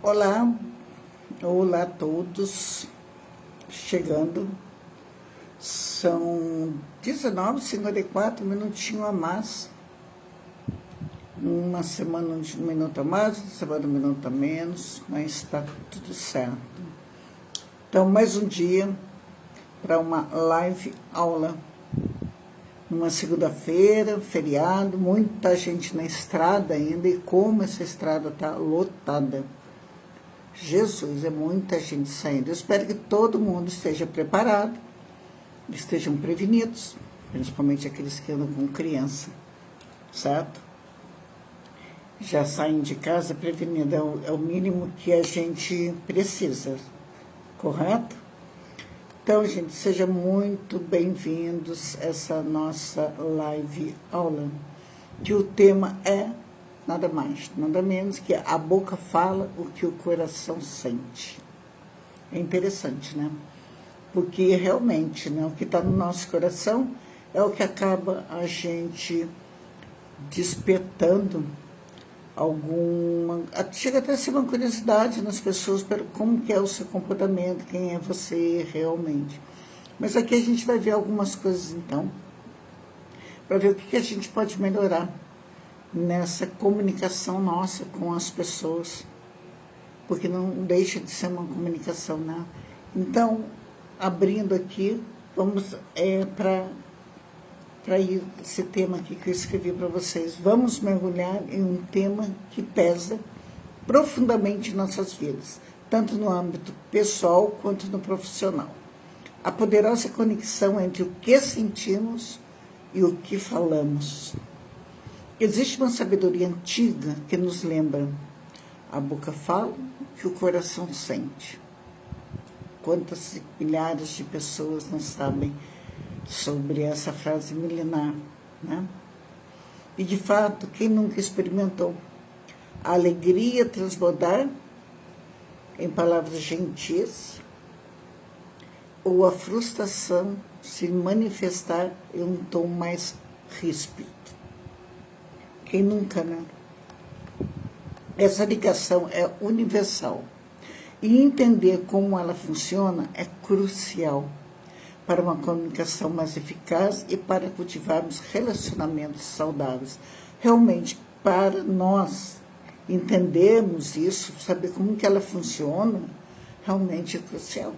Olá, olá a todos, chegando, são 19h54, um minutinho a mais, uma semana um minuto a mais, outra semana um minuto a menos, mas está tudo certo. Então, mais um dia para uma live aula, numa segunda-feira, feriado, muita gente na estrada ainda, e como essa estrada está lotada. Jesus, é muita gente saindo. Eu espero que todo mundo esteja preparado, estejam prevenidos, principalmente aqueles que andam com criança, certo? Já saem de casa prevenido, é o mínimo que a gente precisa, correto? Então, gente, sejam muito bem-vindos a essa nossa live aula, que o tema é nada mais, nada menos que a boca fala o que o coração sente. É interessante, né? Porque realmente, né, o que está no nosso coração é o que acaba a gente despertando alguma... Chega até a ser uma curiosidade nas pessoas para como que é o seu comportamento, quem é você realmente. Mas aqui a gente vai ver algumas coisas, então, para ver o que a gente pode melhorar nessa comunicação nossa com as pessoas, porque não deixa de ser uma comunicação, né? Então, abrindo aqui, vamos para esse tema aqui que eu escrevi para vocês. Vamos mergulhar em um tema que pesa profundamente em nossas vidas, tanto no âmbito pessoal quanto no profissional. A poderosa conexão entre o que sentimos e o que falamos. Existe uma sabedoria antiga que nos lembra: a boca fala o que o coração sente. Quantas milhares de pessoas não sabem sobre essa frase milenar, né? E, de fato, quem nunca experimentou a alegria transbordar em palavras gentis ou a frustração se manifestar em um tom mais ríspido? Quem nunca, né? Essa ligação é universal. E entender como ela funciona é crucial para uma comunicação mais eficaz e para cultivarmos relacionamentos saudáveis. Realmente, para nós entendermos isso, saber como que ela funciona, realmente é crucial.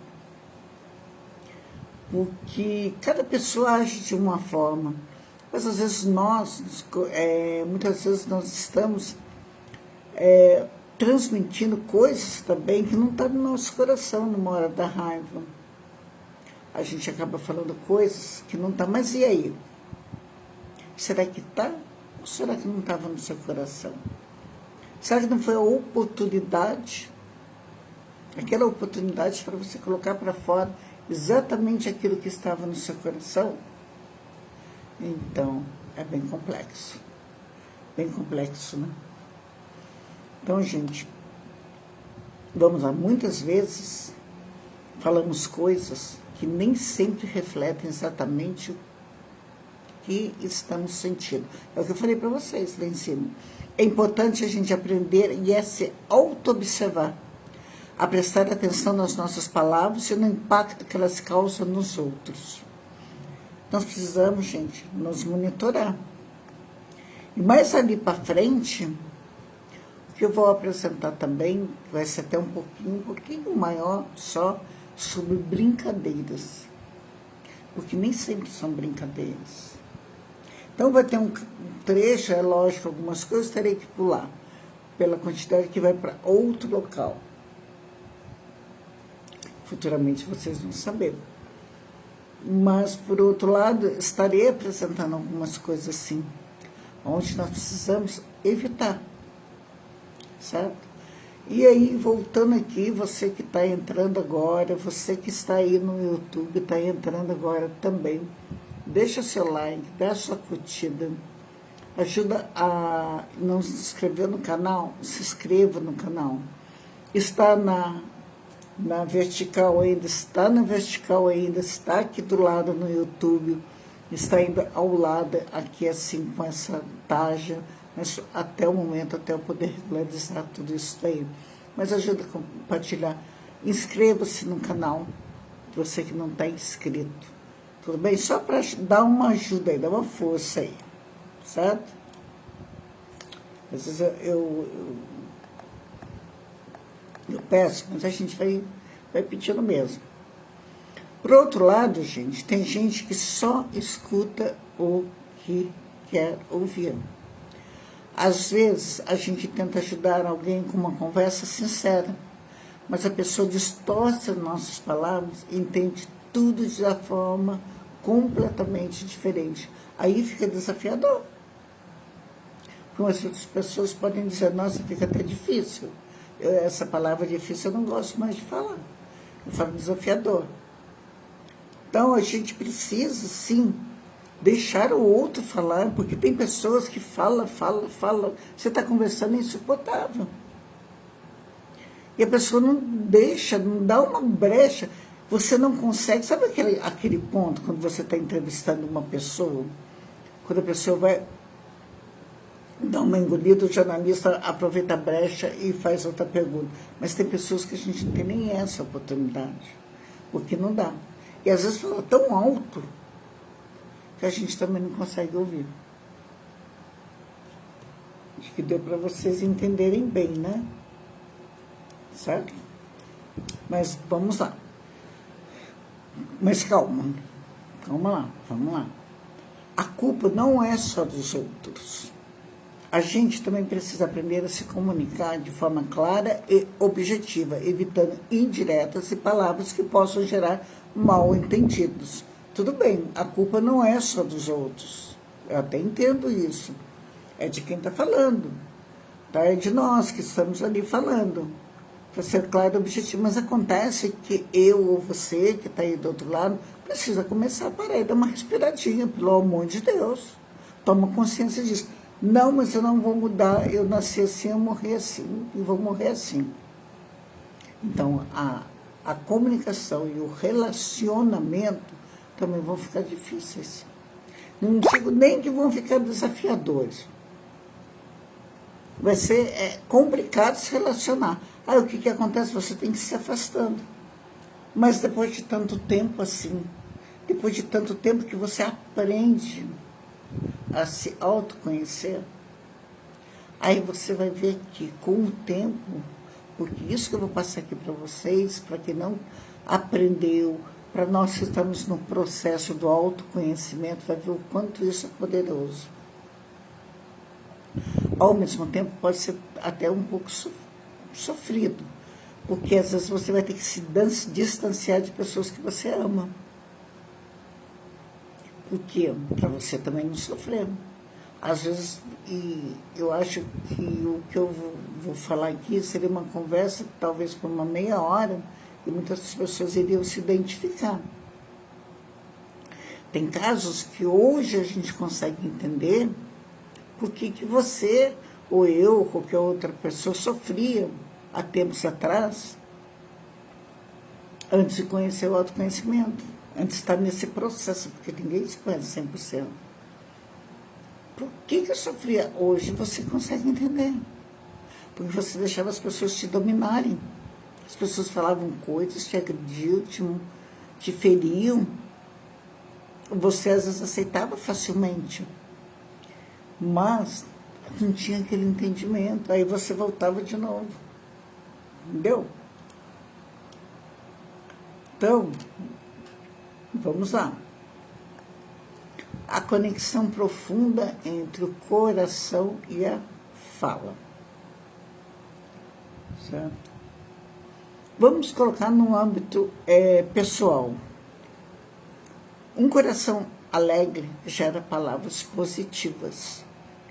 Porque cada pessoa age de uma forma. Mas às vezes muitas vezes nós estamos transmitindo coisas também que não estão no nosso coração numa hora da raiva. A gente acaba falando coisas que não estão, mas e aí? Será que está? Ou será que não estava no seu coração? Será que não foi a oportunidade? Aquela oportunidade para você colocar para fora exatamente aquilo que estava no seu coração? Então, é bem complexo. Bem complexo, né? Então, gente, vamos lá. Muitas vezes falamos coisas que nem sempre refletem exatamente o que estamos sentindo. É o que eu falei para vocês lá em cima. É importante a gente aprender e se auto-observar, a prestar atenção nas nossas palavras e no impacto que elas causam nos outros. Nós precisamos, gente, nos monitorar. E mais ali para frente, o que eu vou apresentar também, vai ser até um pouquinho maior só, sobre brincadeiras. Porque nem sempre são brincadeiras. Então vai ter um trecho, é lógico, algumas coisas terei que pular, pela quantidade que vai para outro local. Futuramente vocês vão saber. Mas, por outro lado, estarei apresentando algumas coisas assim, onde nós precisamos evitar, certo? E aí, voltando aqui, você que está entrando agora, você que está aí no YouTube, está entrando agora também, deixa seu like, dá sua curtida, ajuda a não se inscrever no canal, se inscreva no canal. Está na vertical ainda, está aqui do lado no YouTube, está ainda ao lado aqui assim com essa taxa, mas até o momento, até eu poder regularizar tudo isso daí. mas ajuda a compartilhar. Inscreva-se no canal, você que não está inscrito. Tudo bem? Só para dar uma ajuda aí, dar uma força aí, certo? Às vezes eu peço, mas a gente vai pedindo mesmo. Por outro lado, gente, tem gente que só escuta o que quer ouvir. Às vezes, a gente tenta ajudar alguém com uma conversa sincera, mas a pessoa distorce as nossas palavras e entende tudo de uma forma completamente diferente. Aí fica desafiador. Porque as pessoas podem dizer, nossa, fica até difícil. Essa palavra difícil eu não gosto mais de falar. Eu falo desafiador. Então, a gente precisa, sim, deixar o outro falar, porque tem pessoas que falam. Você está conversando, é insuportável. E a pessoa não deixa, não dá uma brecha. Você não consegue. Sabe aquele ponto, quando você está entrevistando uma pessoa, quando a pessoa vai dar uma engolida, o jornalista aproveita a brecha e faz outra pergunta. Mas tem pessoas que a gente não tem nem essa oportunidade, porque não dá. E às vezes fala tão alto que a gente também não consegue ouvir. Acho que deu para vocês entenderem bem, né? Certo? Mas vamos lá. Mas calma. Calma lá, vamos lá. A culpa não é só dos outros. A gente também precisa aprender a se comunicar de forma clara e objetiva, evitando indiretas e palavras que possam gerar mal-entendidos. Tudo bem, a culpa não é só dos outros. Eu até entendo isso. É de quem está falando. Tá? É de nós que estamos ali falando. Para ser claro e objetivo. Mas acontece que eu ou você, que está aí do outro lado, precisa começar a parar e dar uma respiradinha, pelo amor de Deus. Toma consciência disso. Não, mas eu não vou mudar. Eu nasci assim, eu morri assim e vou morrer assim. Então, a comunicação e o relacionamento também vão ficar difíceis. Não digo nem que vão ficar desafiadores. Vai ser complicado se relacionar. Aí o que acontece? Você tem que se afastando. Mas depois de tanto tempo assim, depois de tanto tempo que você aprende a se autoconhecer, aí você vai ver que com o tempo, porque isso que eu vou passar aqui para vocês, para quem não aprendeu, para nós que estamos no processo do autoconhecimento, vai ver o quanto isso é poderoso. Ao mesmo tempo, pode ser até um pouco sofrido, porque às vezes você vai ter que se distanciar de pessoas que você ama. Por quê? Para você também não sofrer. Às vezes, e eu acho que o que eu vou falar aqui seria uma conversa, talvez por uma meia hora, e muitas pessoas iriam se identificar. Tem casos que hoje a gente consegue entender por que você, ou eu, ou qualquer outra pessoa, sofria há tempos atrás, antes de conhecer o autoconhecimento, antes de estar nesse processo, porque ninguém se conhece 100%. Por que eu sofria? Hoje você consegue entender. Porque você deixava as pessoas te dominarem. As pessoas falavam coisas, te agrediam, te feriam. Você às vezes aceitava facilmente. Mas não tinha aquele entendimento. Aí você voltava de novo. Entendeu? Então, vamos lá. A conexão profunda entre o coração e a fala. Certo? Vamos colocar no âmbito pessoal. Um coração alegre gera palavras positivas.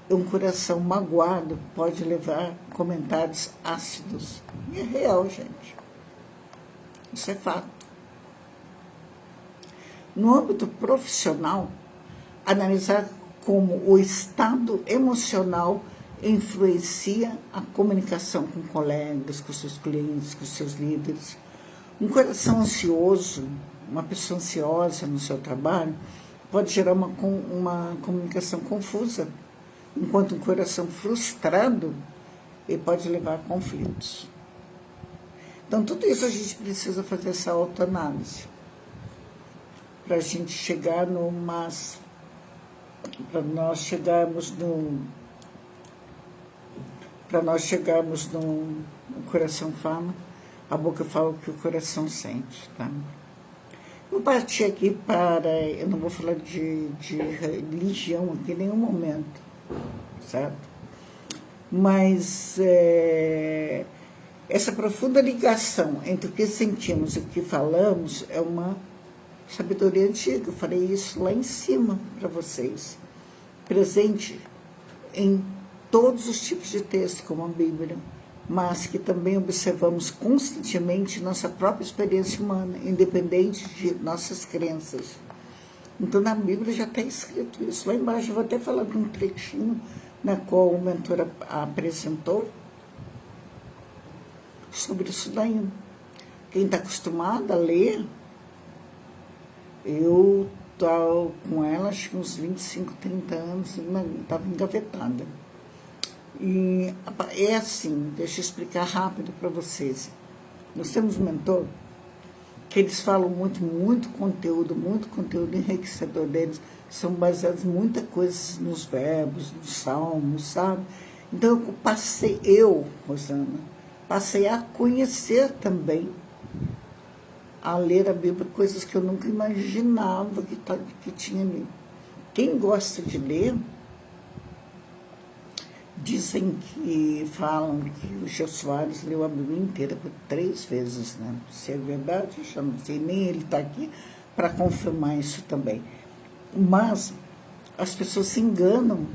Um coração magoado pode levar comentários ácidos. E é real, gente. Isso é fato. No âmbito profissional, analisar como o estado emocional influencia a comunicação com colegas, com seus clientes, com seus líderes. Um coração ansioso, uma pessoa ansiosa no seu trabalho, pode gerar uma comunicação confusa, enquanto um coração frustrado ele pode levar a conflitos. Então, tudo isso a gente precisa fazer essa autoanálise para a gente chegar no máximo, para nós chegarmos no coração fala, a boca fala o que o coração sente, tá? Vou partir aqui eu não vou falar de religião aqui em nenhum momento, certo? Mas essa profunda ligação entre o que sentimos e o que falamos é uma sabedoria antiga. Eu falei isso lá em cima para vocês. Presente em todos os tipos de texto, como a Bíblia, mas que também observamos constantemente nossa própria experiência humana, independente de nossas crenças. Então, na Bíblia já está escrito isso. Lá embaixo, eu vou até falar de um trechinho na qual o mentor apresentou sobre isso daí. Quem está acostumado a ler, eu estava com ela, acho que uns 25, 30 anos, estava engavetada. E é assim, deixa eu explicar rápido para vocês. Nós temos um mentor que eles falam muito conteúdo enriquecedor deles, são baseados em muita coisa nos verbos, nos salmos, sabe? Então Rosana, passei a conhecer também, a ler a Bíblia, coisas que eu nunca imaginava que tinha ali. Quem gosta de ler, falam que o Jô Soares leu a Bíblia inteira por 3 vezes, né? Se é verdade, eu já não sei, nem ele está aqui para confirmar isso também. Mas as pessoas se enganam,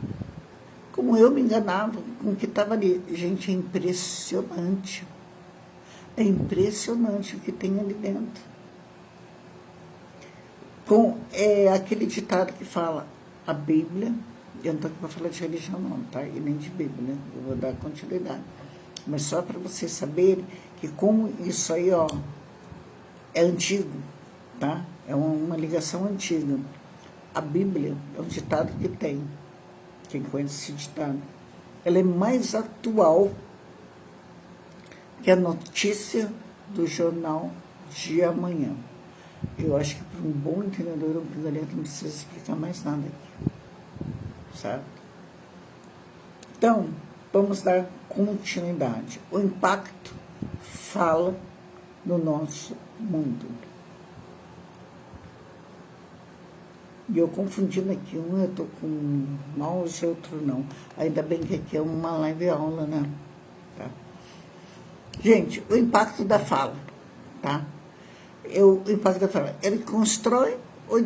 como eu me enganava com o que estava ali. Gente, é impressionante. É impressionante o que tem ali dentro. Aquele ditado que fala, a Bíblia, eu não estou aqui para falar de religião não, tá? E nem de Bíblia, né? Eu vou dar continuidade. Mas só para vocês saberem que como isso aí, ó, é antigo, tá? É uma ligação antiga. A Bíblia é um ditado que tem, quem conhece esse ditado, ela é mais atual que a notícia do jornal de amanhã. Eu acho que para um bom entendedor, um não precisa explicar mais nada aqui. Certo? Então, vamos dar continuidade. O impacto fala no nosso mundo. E eu confundindo aqui, eu estou com mouse, outro não. Ainda bem que aqui é uma live aula, né? Tá? Gente, o impacto da fala, tá? O impacto da fala, ele constrói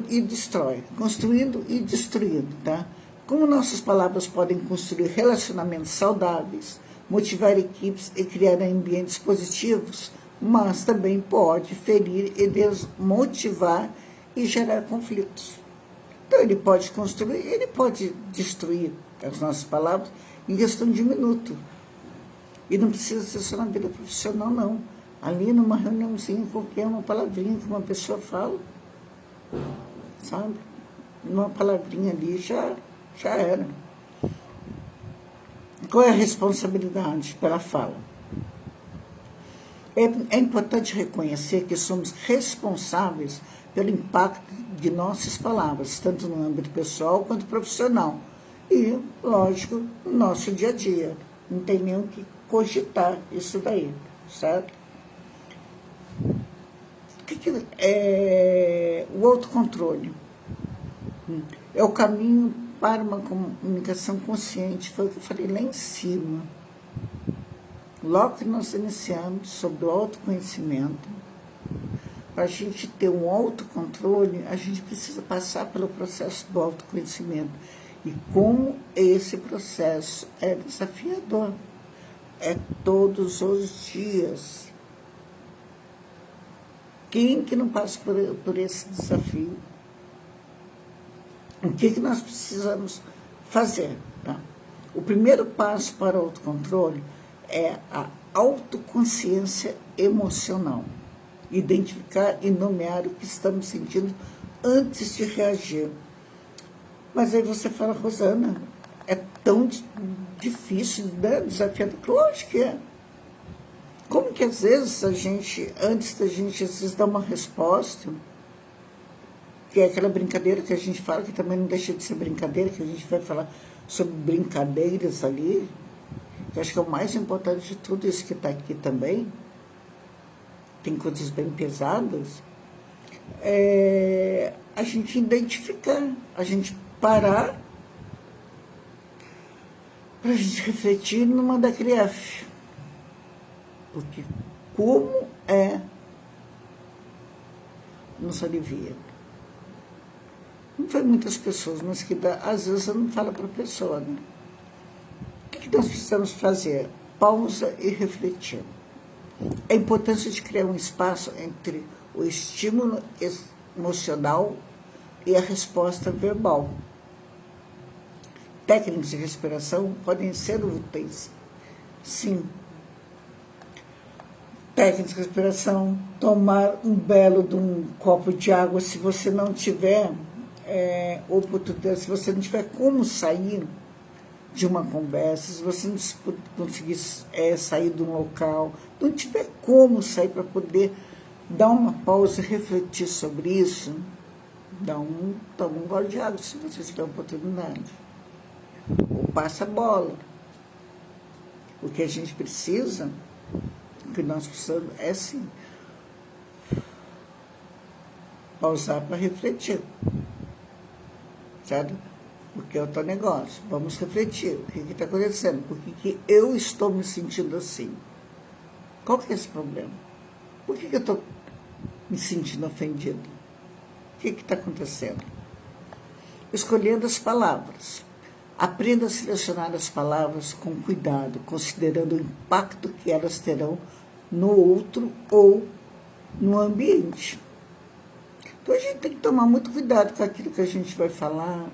e destrói, construindo e destruindo, tá? Como nossas palavras podem construir relacionamentos saudáveis, motivar equipes e criar ambientes positivos, mas também pode ferir e desmotivar e gerar conflitos. Então, ele pode construir, ele pode destruir as nossas palavras em questão de 1 minuto. E não precisa ser só na vida profissional, não. Ali, numa reuniãozinha qualquer, uma palavrinha que uma pessoa fala, sabe? Uma palavrinha ali já era. Qual é a responsabilidade pela fala? É importante reconhecer que somos responsáveis pelo impacto de nossas palavras, tanto no âmbito pessoal quanto profissional. E, lógico, no nosso dia a dia. Não tem nem o que cogitar isso daí, certo? O que é o autocontrole? É o caminho para uma comunicação consciente, foi o que eu falei lá em cima. Logo que nós iniciamos sobre o autoconhecimento, para a gente ter um autocontrole, a gente precisa passar pelo processo do autoconhecimento. E como esse processo é desafiador, é todos os dias. Quem que não passa por esse desafio? O que nós precisamos fazer? Tá? O primeiro passo para o autocontrole é a autoconsciência emocional. Identificar e nomear o que estamos sentindo antes de reagir. Mas aí você fala, Rosana, é tão difícil, né? Desafiador. Lógico que é. Como que às vezes a gente, antes da gente às vezes dar uma resposta, que é aquela brincadeira que a gente fala, que também não deixa de ser brincadeira, que a gente vai falar sobre brincadeiras ali, que eu acho que é o mais importante de tudo isso que está aqui também, tem coisas bem pesadas, a gente identificar, a gente parar para a gente refletir numa daquele F. Porque como nos alivia. Não foi muitas pessoas, mas que às vezes você não fala para a pessoa, né? O que nós precisamos fazer? Pausa e refletir. A importância de criar um espaço entre o estímulo emocional e a resposta verbal. Técnicas de respiração podem ser úteis, sim. Técnicas de respiração, tomar um belo de um copo de água, se você não tiver oportunidade, se você não tiver como sair de uma conversa, se você não conseguir sair de um local, não tiver como sair para poder dar uma pausa e refletir sobre isso, toma um gole de água, se você tiver oportunidade. Ou passa a bola. O que a gente precisa, o que nós precisamos é sim pausar para refletir, certo? Porque é o teu negócio. Vamos refletir. O que está acontecendo? Por que eu estou me sentindo assim? Qual que é esse problema? Por que eu estou me sentindo ofendido? O que está acontecendo? Escolhendo as palavras. Aprenda a selecionar as palavras com cuidado, considerando o impacto que elas terão no outro ou no ambiente. Então, a gente tem que tomar muito cuidado com aquilo que a gente vai falar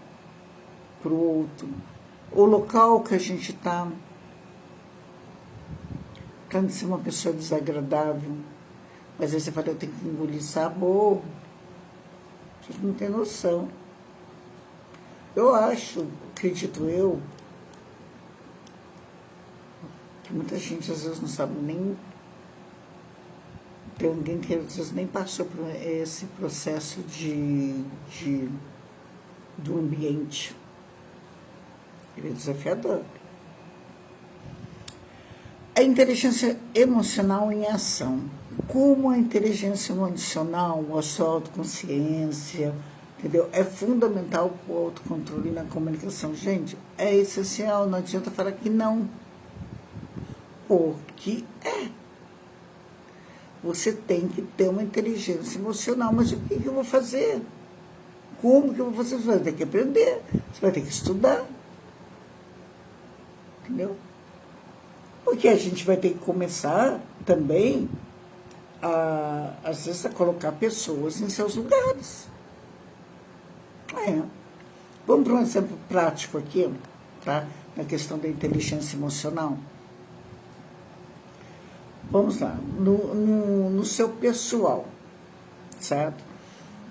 para o outro, o local que a gente está, para não ser uma pessoa desagradável. Mas aí você fala, eu tenho que engolir sabor. Vocês não têm noção. Eu acho, acredito eu, que muita gente às vezes não sabe nem... Tem alguém que às vezes nem passou por esse processo do ambiente. Ele é desafiador. A inteligência emocional em ação. Como a inteligência emocional, a sua autoconsciência, entendeu? É fundamental para o autocontrole na comunicação. Gente, é essencial, não adianta falar que não. Porque você tem que ter uma inteligência emocional. Mas o que eu vou fazer? Como que eu vou fazer? Você vai ter que aprender, você vai ter que estudar. Entendeu? Porque a gente vai ter que começar também, às vezes, a colocar pessoas em seus lugares. Vamos para um exemplo prático aqui, tá? Na questão da inteligência emocional. Vamos lá, no seu pessoal, certo?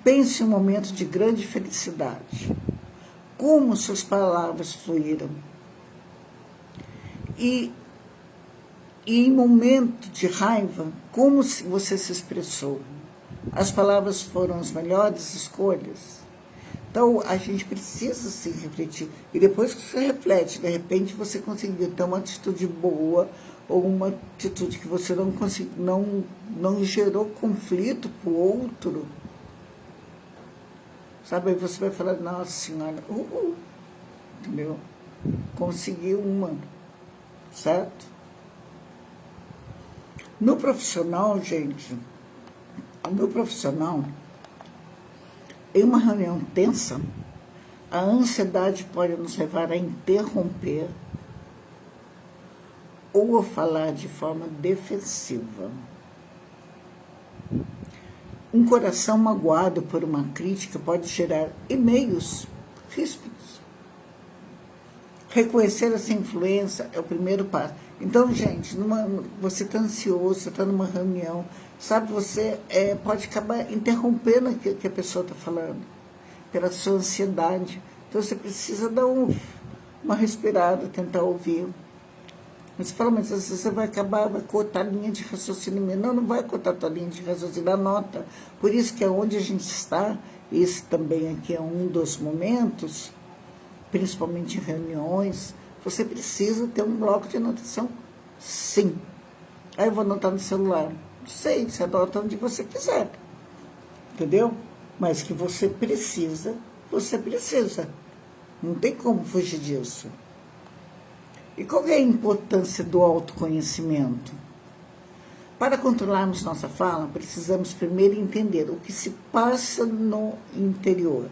Pense em um momento de grande felicidade. Como suas palavras fluíram. E em momento de raiva, como você se expressou. As palavras foram as melhores escolhas. Então, a gente precisa se refletir. E depois que você reflete, de repente você conseguiu ter uma atitude boa, ou uma atitude que você não conseguiu, não gerou conflito para o outro. Sabe, aí você vai falar, nossa senhora, entendeu? Conseguiu uma, certo? No profissional, gente, no profissional, em uma reunião tensa, a ansiedade pode nos levar a interromper ou a falar de forma defensiva. Um coração magoado por uma crítica pode gerar e-mails ríspidos. Reconhecer essa influência é o primeiro passo. Então, gente, você está ansioso, você está numa reunião, sabe, você pode acabar interrompendo aquilo que a pessoa está falando, pela sua ansiedade. Então, você precisa dar uma respirada, tentar ouvir. Mas você fala, mas às vezes você vai acabar, vai cortar a linha de raciocínio. Não, não vai cortar a tua linha de raciocínio, anota. Por isso que é onde a gente está, esse também aqui é um dos momentos, principalmente em reuniões, você precisa ter um bloco de anotação, sim. Aí eu vou anotar no celular. Não sei, você anota onde você quiser. Entendeu? Mas que você precisa, você precisa. Não tem como fugir disso. E qual é a importância do autoconhecimento? Para controlarmos nossa fala, precisamos primeiro entender o que se passa no interior.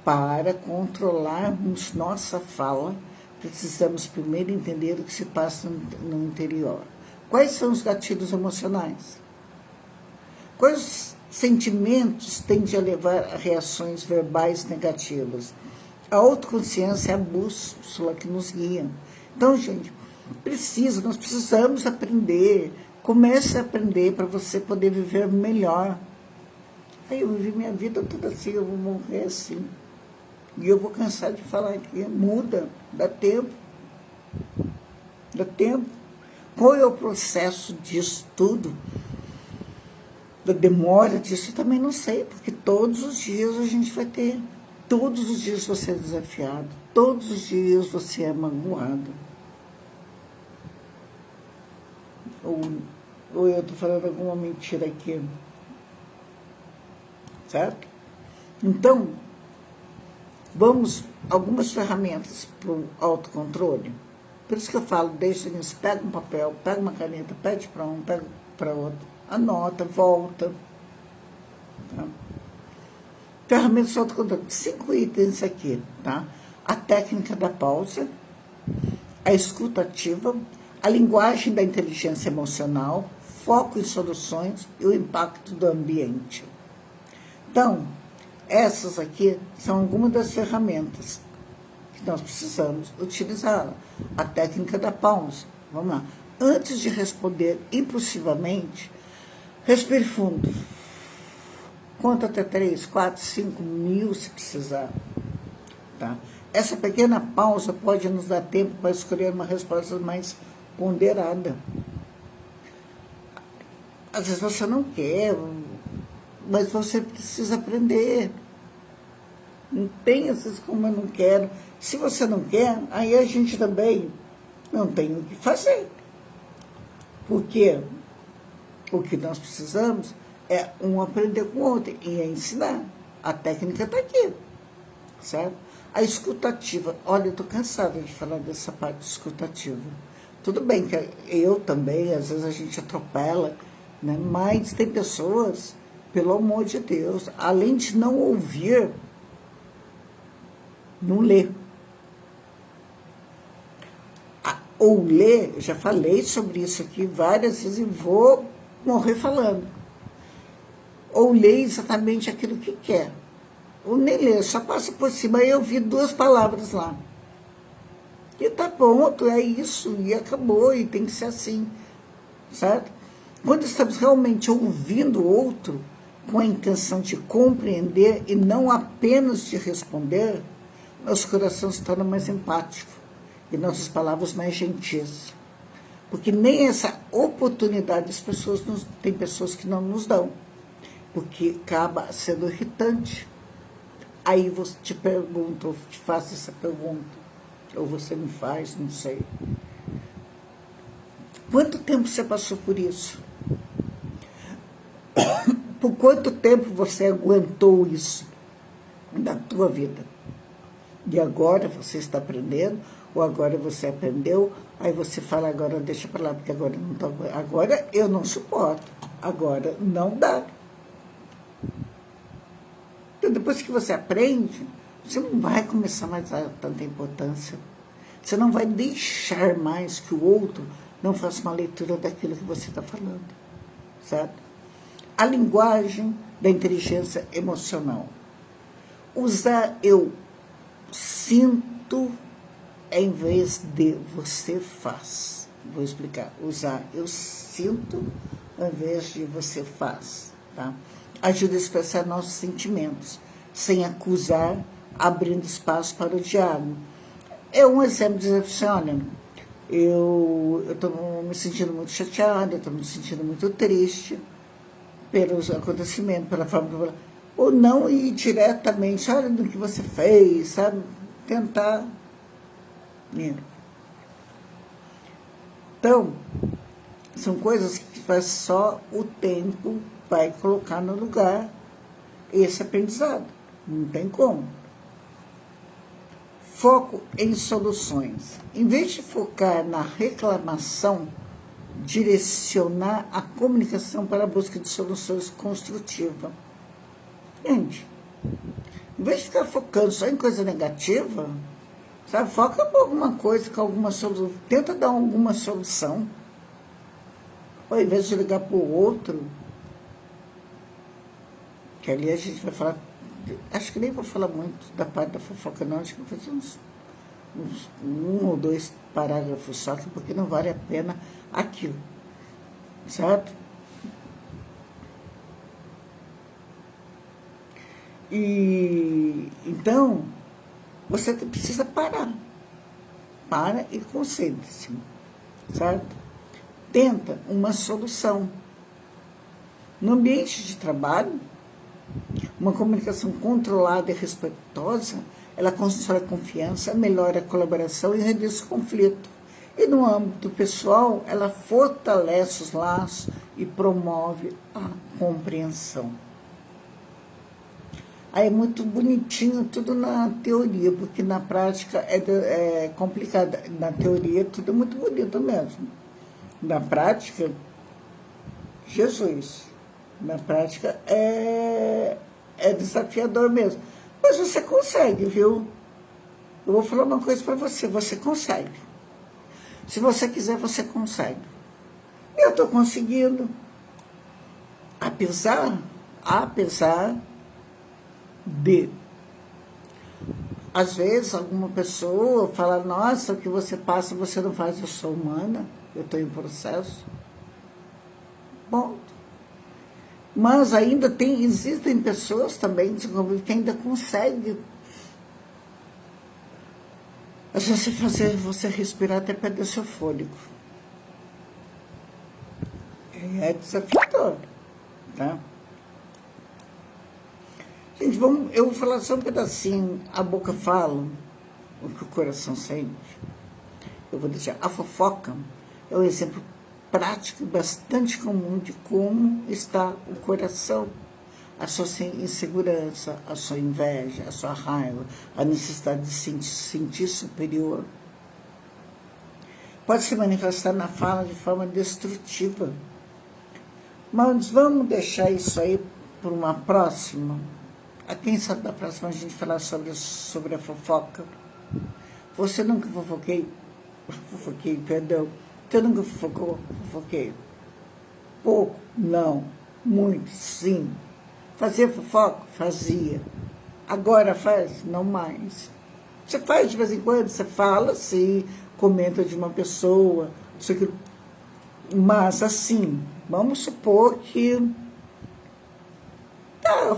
Para controlarmos nossa fala, precisamos primeiro entender o que se passa no interior. Quais são os gatilhos emocionais? Quais sentimentos tendem a levar a reações verbais negativas? A autoconsciência é a bússola que nos guia. Então, gente, nós precisamos aprender. Comece a aprender para você poder viver melhor. Aí eu vivi minha vida toda assim, eu vou morrer assim. E eu vou cansar de falar aqui. Muda, dá tempo. Dá tempo. Qual é o processo disso tudo? Da demora disso, eu também não sei, porque todos os dias a gente vai ter. Todos os dias você é desafiado. Todos os dias você é magoado. Ou eu estou falando alguma mentira aqui. Certo? Então, vamos, algumas ferramentas para o autocontrole. Por isso que eu falo, deixa nisso, pega um papel, pega uma caneta, pede para um, pega para outro, anota, volta. Tá? Ferramentas de autocontrole. 5 itens aqui, tá? A técnica da pausa, a escuta ativa, a linguagem da inteligência emocional, foco em soluções e o impacto do ambiente. Então, essas aqui são algumas das ferramentas que nós precisamos utilizar. A técnica da pausa. Vamos lá. Antes de responder impulsivamente, respire fundo. Conta até 3, 4, 5 mil se precisar. Tá? Essa pequena pausa pode nos dar tempo para escolher uma resposta mais ponderada. Às vezes você não quer, mas você precisa aprender. Não tem às vezes como eu não quero. Se você não quer, aí a gente também não tem o que fazer. Porque o que nós precisamos é um aprender com o outro e é ensinar. A técnica está aqui, certo? A escutativa. Olha, eu estou cansada de falar dessa parte escutativa. Tudo bem que eu também, às vezes a gente atropela, né? Mas tem pessoas, pelo amor de Deus, além de não ouvir, não lê. Ou ler, eu já falei sobre isso aqui várias vezes e vou morrer falando. Ou lê exatamente aquilo que quer. Ou nem lê, só passa por cima. Aí eu vi 2 palavras lá. E tá pronto, é isso, e acabou, e tem que ser assim, certo? Quando estamos realmente ouvindo o outro, com a intenção de compreender e não apenas de responder, nosso coração se torna mais empático e nossas palavras mais gentis. Porque nem essa oportunidade tem pessoas que não nos dão, porque acaba sendo irritante. Aí você te pergunta, ou te faço essa pergunta, ou você me faz, não sei. Quanto tempo você passou por isso? Por quanto tempo você aguentou isso na tua vida? E agora você está aprendendo, ou agora você aprendeu, aí você fala, agora deixa para lá, porque agora não tô, agora eu não suporto, agora não dá. Então, depois que você aprende, você não vai começar mais a dar tanta importância. Você não vai deixar mais que o outro não faça uma leitura daquilo que você está falando, certo? A linguagem da inteligência emocional. Usar eu sinto em vez de você faz. Vou explicar. Usar eu sinto em vez de você faz. Tá? Ajuda a expressar nossos sentimentos, sem acusar, abrindo espaço para o diálogo. É um exemplo de dizer assim, olha, eu estou me sentindo muito chateada, estou me sentindo muito triste pelos acontecimentos, pela forma... Ou não ir diretamente, olha do que você fez, sabe? Tentar... Então, são coisas que faz só o tempo vai colocar no lugar esse aprendizado. Não tem como. Foco em soluções. Em vez de focar na reclamação, direcionar a comunicação para a busca de soluções construtivas. Gente, em vez de ficar focando só em coisa negativa, sabe, foca em alguma coisa, com alguma solução, tenta dar alguma solução. Ou ao invés de ligar para o outro, que ali a gente vai falar, acho que nem vou falar muito da parte da fofoca não, acho que vou fazer uns 1 ou 2 parágrafos só, porque não vale a pena aquilo, certo? E então, você precisa parar. Para e concentre-se, certo? Tenta uma solução. No ambiente de trabalho, uma comunicação controlada e respeitosa, ela constrói confiança, melhora a colaboração e reduz o conflito. E no âmbito pessoal, ela fortalece os laços e promove a compreensão. Aí é muito bonitinho tudo na teoria, porque na prática é complicado. Na teoria tudo é muito bonito mesmo. Na prática, Jesus. Na prática é desafiador mesmo. Mas você consegue, viu? Eu vou falar uma coisa para você, você consegue. Se você quiser, você consegue. Eu estou conseguindo. Apesar de, às vezes, alguma pessoa fala, nossa, o que você passa, você não faz, eu sou humana, eu estou em processo. Bom, mas ainda existem pessoas também que ainda conseguem fazer você respirar até perder seu fôlego. É desafiador, tá? Gente, eu vou falar só um pedacinho. A boca fala o que o coração sente. Eu vou deixar. A fofoca é um exemplo prático e bastante comum de como está o coração. A sua insegurança, a sua inveja, a sua raiva, a necessidade de se sentir superior. Pode se manifestar na fala de forma destrutiva. Mas vamos deixar isso aí para uma próxima. Quem sabe da próxima a gente falar sobre a fofoca. Você nunca fofoquei? Fofoquei, perdão. Você nunca fofocou? Fofoquei. Pouco? Não. Muito? Sim. Fazia fofoca? Fazia. Agora faz? Não mais. Você faz de vez em quando? Você fala, sim, comenta de uma pessoa, isso aqui. Mas assim, vamos supor que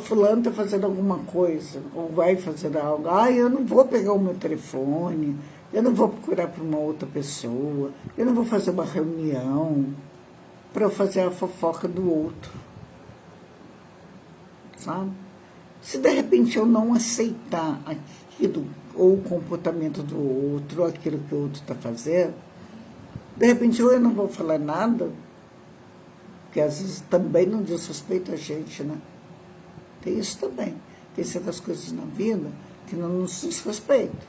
fulano está fazendo alguma coisa, ou vai fazer algo. Eu não vou pegar o meu telefone, eu não vou procurar para uma outra pessoa, eu não vou fazer uma reunião para fazer a fofoca do outro. Sabe? Se de repente eu não aceitar aquilo, ou o comportamento do outro, ou aquilo que o outro está fazendo, de repente ou eu não vou falar nada, porque às vezes também não diz respeito a gente, né? Tem isso também. Tem certas coisas na vida que não nos diz respeito.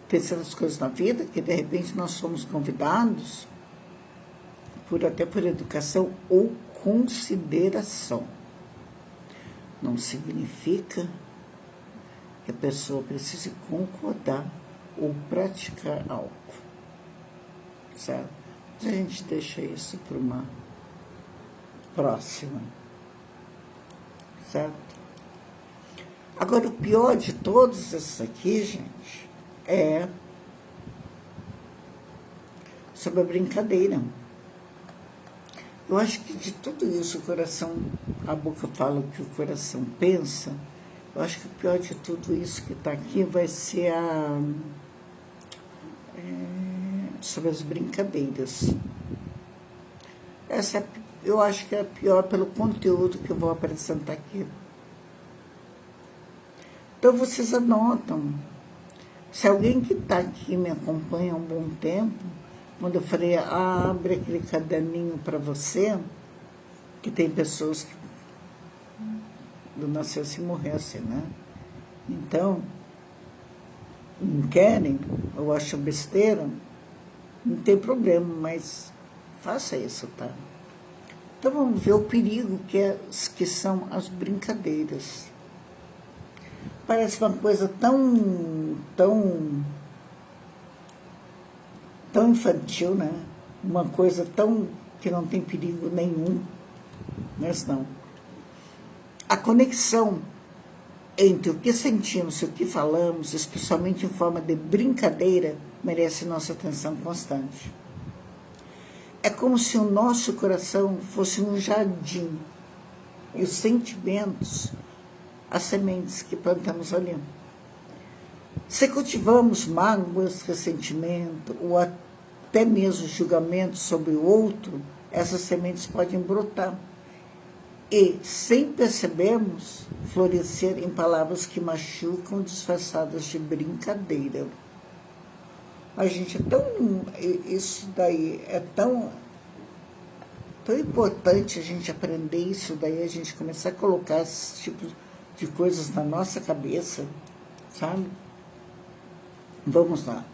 Tem certas coisas na vida que, de repente, nós somos convidados, até por educação ou consideração. Não significa que a pessoa precise concordar ou praticar algo. Certo? A gente deixa isso para uma próxima. Certo? Agora, o pior de todos esses aqui, gente, é sobre a brincadeira. Eu acho que de tudo isso, o coração, a boca fala o que o coração pensa, eu acho que o pior de tudo isso que está aqui vai ser sobre as brincadeiras. Essa eu acho que é a pior pelo conteúdo que eu vou apresentar aqui. Então vocês anotam. Se alguém que está aqui me acompanha há um bom tempo, quando eu falei, abre aquele caderninho para você, que tem pessoas que do nascer se morressem, né? Então, não querem, eu acho besteira, não tem problema, mas faça isso, tá? Então vamos ver o perigo que são as brincadeiras. Parece uma coisa tão infantil, né? Uma coisa tão que não tem perigo nenhum, mas não. A conexão entre o que sentimos e o que falamos, especialmente em forma de brincadeira, merece nossa atenção constante. É como se o nosso coração fosse um jardim e os sentimentos, as sementes que plantamos ali. Se cultivamos mágoas, ressentimento ou até mesmo julgamento sobre o outro, essas sementes podem brotar e, sem percebermos, florescer em palavras que machucam, disfarçadas de brincadeira. A gente isso daí é tão importante a gente aprender isso daí, a gente começar a colocar esse tipo de coisas na nossa cabeça, sabe? Vamos lá.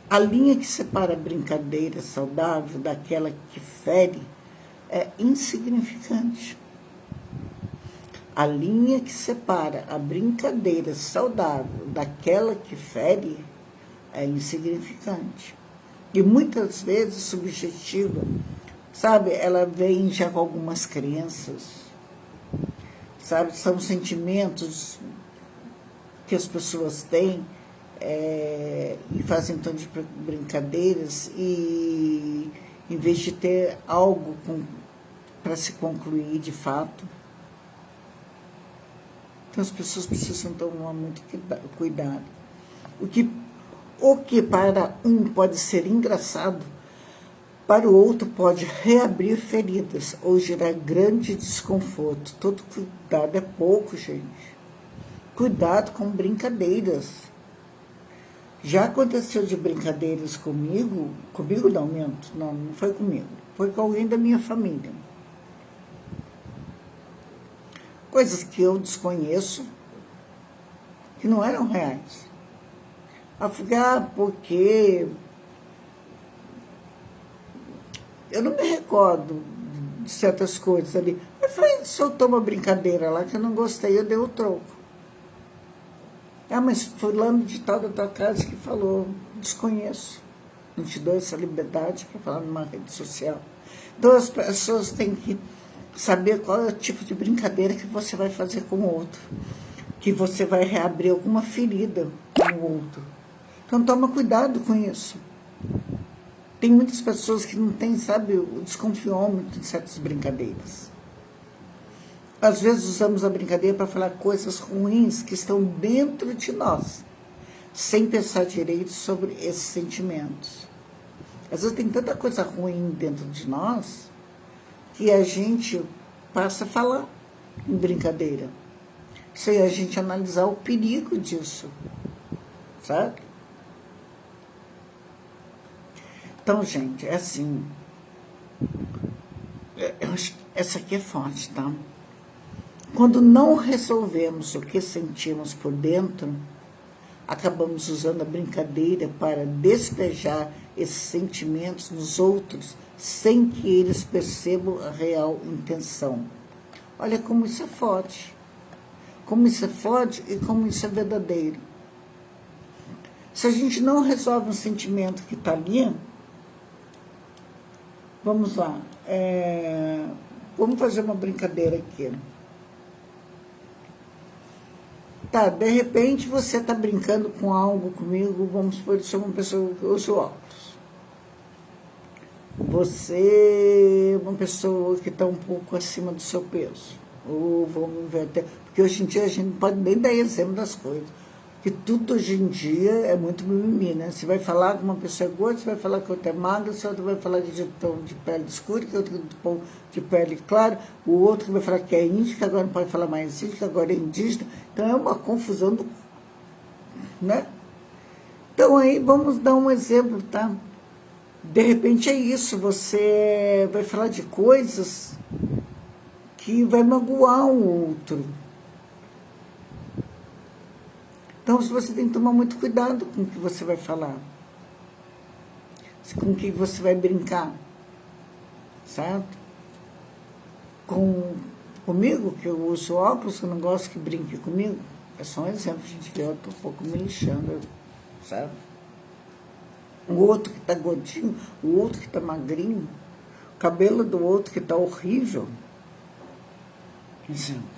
A linha que separa a brincadeira saudável daquela que fere é insignificante. A linha que separa a brincadeira saudável daquela que fere é insignificante. E muitas vezes subjetiva, sabe? Ela vem já com algumas crenças, sabe? São sentimentos que as pessoas têm e fazem então de brincadeiras e em vez de ter algo para se concluir de fato. Então as pessoas precisam tomar muito cuidado. O que para um pode ser engraçado, para o outro pode reabrir feridas ou gerar grande desconforto. Todo cuidado é pouco, gente. Cuidado com brincadeiras. Já aconteceu de brincadeiras comigo não, minto, não foi comigo, foi com alguém da minha família. Coisas que eu desconheço, que não eram reais. Porque eu não me recordo de certas coisas ali. Eu falei, soltou uma brincadeira lá que eu não gostei, eu dei o troco. Mas fulano de tal da tua casa que falou, desconheço. Não te dou essa liberdade para falar numa rede social. Então as pessoas têm que saber qual é o tipo de brincadeira que você vai fazer com o outro. Que você vai reabrir alguma ferida com o outro. Então toma cuidado com isso. Tem muitas pessoas que não têm, sabe, o desconfiômetro de certas brincadeiras. Às vezes usamos a brincadeira para falar coisas ruins que estão dentro de nós, sem pensar direito sobre esses sentimentos. Às vezes tem tanta coisa ruim dentro de nós que a gente passa a falar em brincadeira, sem a gente analisar o perigo disso, sabe? Então, gente, é assim. Eu acho que essa aqui é forte, tá? Quando não resolvemos o que sentimos por dentro, acabamos usando a brincadeira para despejar esses sentimentos nos outros, sem que eles percebam a real intenção. Olha como isso é forte. Como isso é forte e como isso é verdadeiro. Se a gente não resolve um sentimento que está ali, vamos lá. Vamos fazer uma brincadeira aqui. Tá, de repente você está brincando com algo comigo, vamos supor que eu sou uma pessoa que usa óculos. Você é uma pessoa que está um pouco acima do seu peso. Ou vamos inverter, porque hoje em dia a gente não pode nem dar exemplo das coisas. Que tudo hoje em dia é muito mimimi, né? Você vai falar que uma pessoa é gorda, você vai falar que outra é magra, você vai falar de tom de pele escura, que outro de tom de pele clara, o outro vai falar que é índio, que agora não pode falar mais índio, que agora é indígena. Então é uma confusão, né? Então aí vamos dar um exemplo, tá? De repente é isso, você vai falar de coisas que vai magoar o outro. Então você tem que tomar muito cuidado com o que você vai falar, com o que você vai brincar, certo? Comigo, que eu uso óculos, que eu não gosto que brinque comigo, é só um exemplo, gente, que eu estou um pouco me lixando, certo? O outro que está gordinho, o outro que está magrinho, o cabelo do outro que está horrível, exemplo.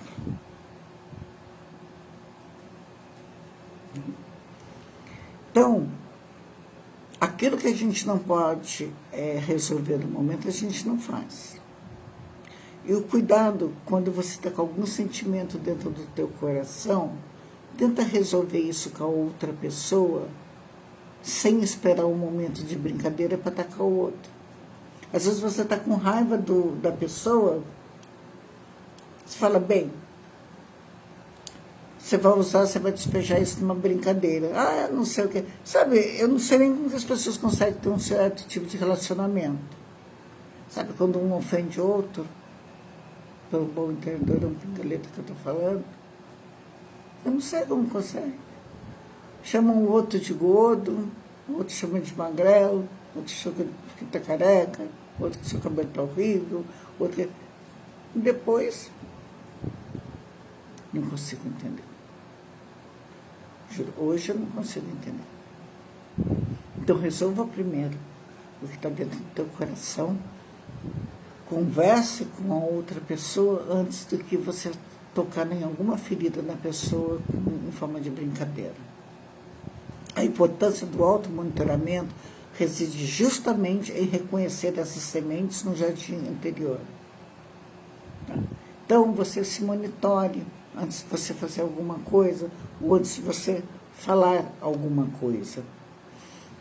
Então, aquilo que a gente não pode resolver no momento, a gente não faz. E o cuidado, quando você está com algum sentimento dentro do teu coração, tenta resolver isso com a outra pessoa, sem esperar um momento de brincadeira para atacar o outro. Às vezes você está com raiva da pessoa, você fala, bem, você vai despejar isso numa brincadeira. Ah, não sei o quê. Sabe, eu não sei nem como as pessoas conseguem ter um certo tipo de relacionamento. Sabe, quando um ofende o outro, pelo bom entendedor da letra que eu estou falando, eu não sei como consegue. Chamam o outro de gordo, o outro chama de magrelo, outro chama que está careca, outro que seu cabelo está horrível, outro que... Depois, não consigo entender. Juro, hoje eu não consigo entender. Então resolva primeiro o que está dentro do teu coração, converse com a outra pessoa antes do que você tocar em alguma ferida na pessoa em forma de brincadeira. A importância do automonitoramento reside justamente em reconhecer essas sementes no jardim anterior. Então, você se monitore antes de você fazer alguma coisa ou antes de você falar alguma coisa.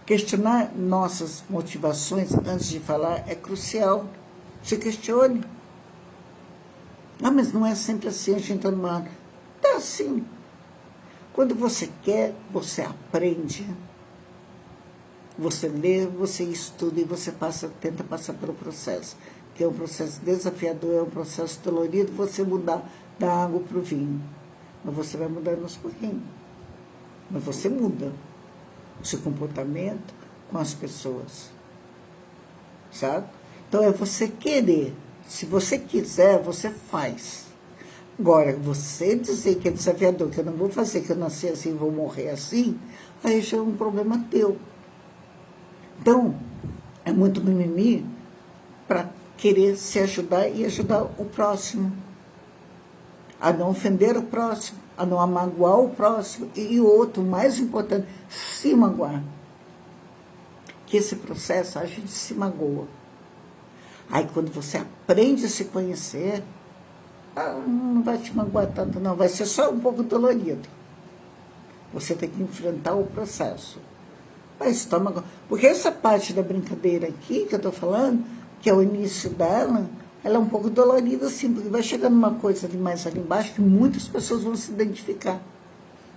Questionar nossas motivações antes de falar é crucial. Se questione. Ah, mas não é sempre assim, a gente está numa... Tá assim. Quando você quer, você aprende. Você lê, você estuda e você tenta passar pelo processo. Que é um processo desafiador, é um processo dolorido, você mudar da água para o vinho. Mas você vai mudando aos pouquinhos. Mas você muda o seu comportamento com as pessoas. Sabe? Então é você querer. Se você quiser, você faz. Agora, você dizer que é desafiador, que eu não vou fazer, que eu nasci assim, vou morrer assim, aí já é um problema teu. Então, é muito mimimi para querer se ajudar e ajudar o próximo. A não ofender o próximo, a não amagoar o próximo e o outro, mais importante, se magoar. Que esse processo a gente se magoa. Aí quando você aprende a se conhecer, não vai te magoar tanto não, vai ser só um pouco dolorido. Você tem que enfrentar o processo. Mas toma, porque essa parte da brincadeira aqui que eu estou falando, que é o início dela, ela é um pouco dolorida assim, porque vai chegando uma coisa ali mais ali embaixo que muitas pessoas vão se identificar.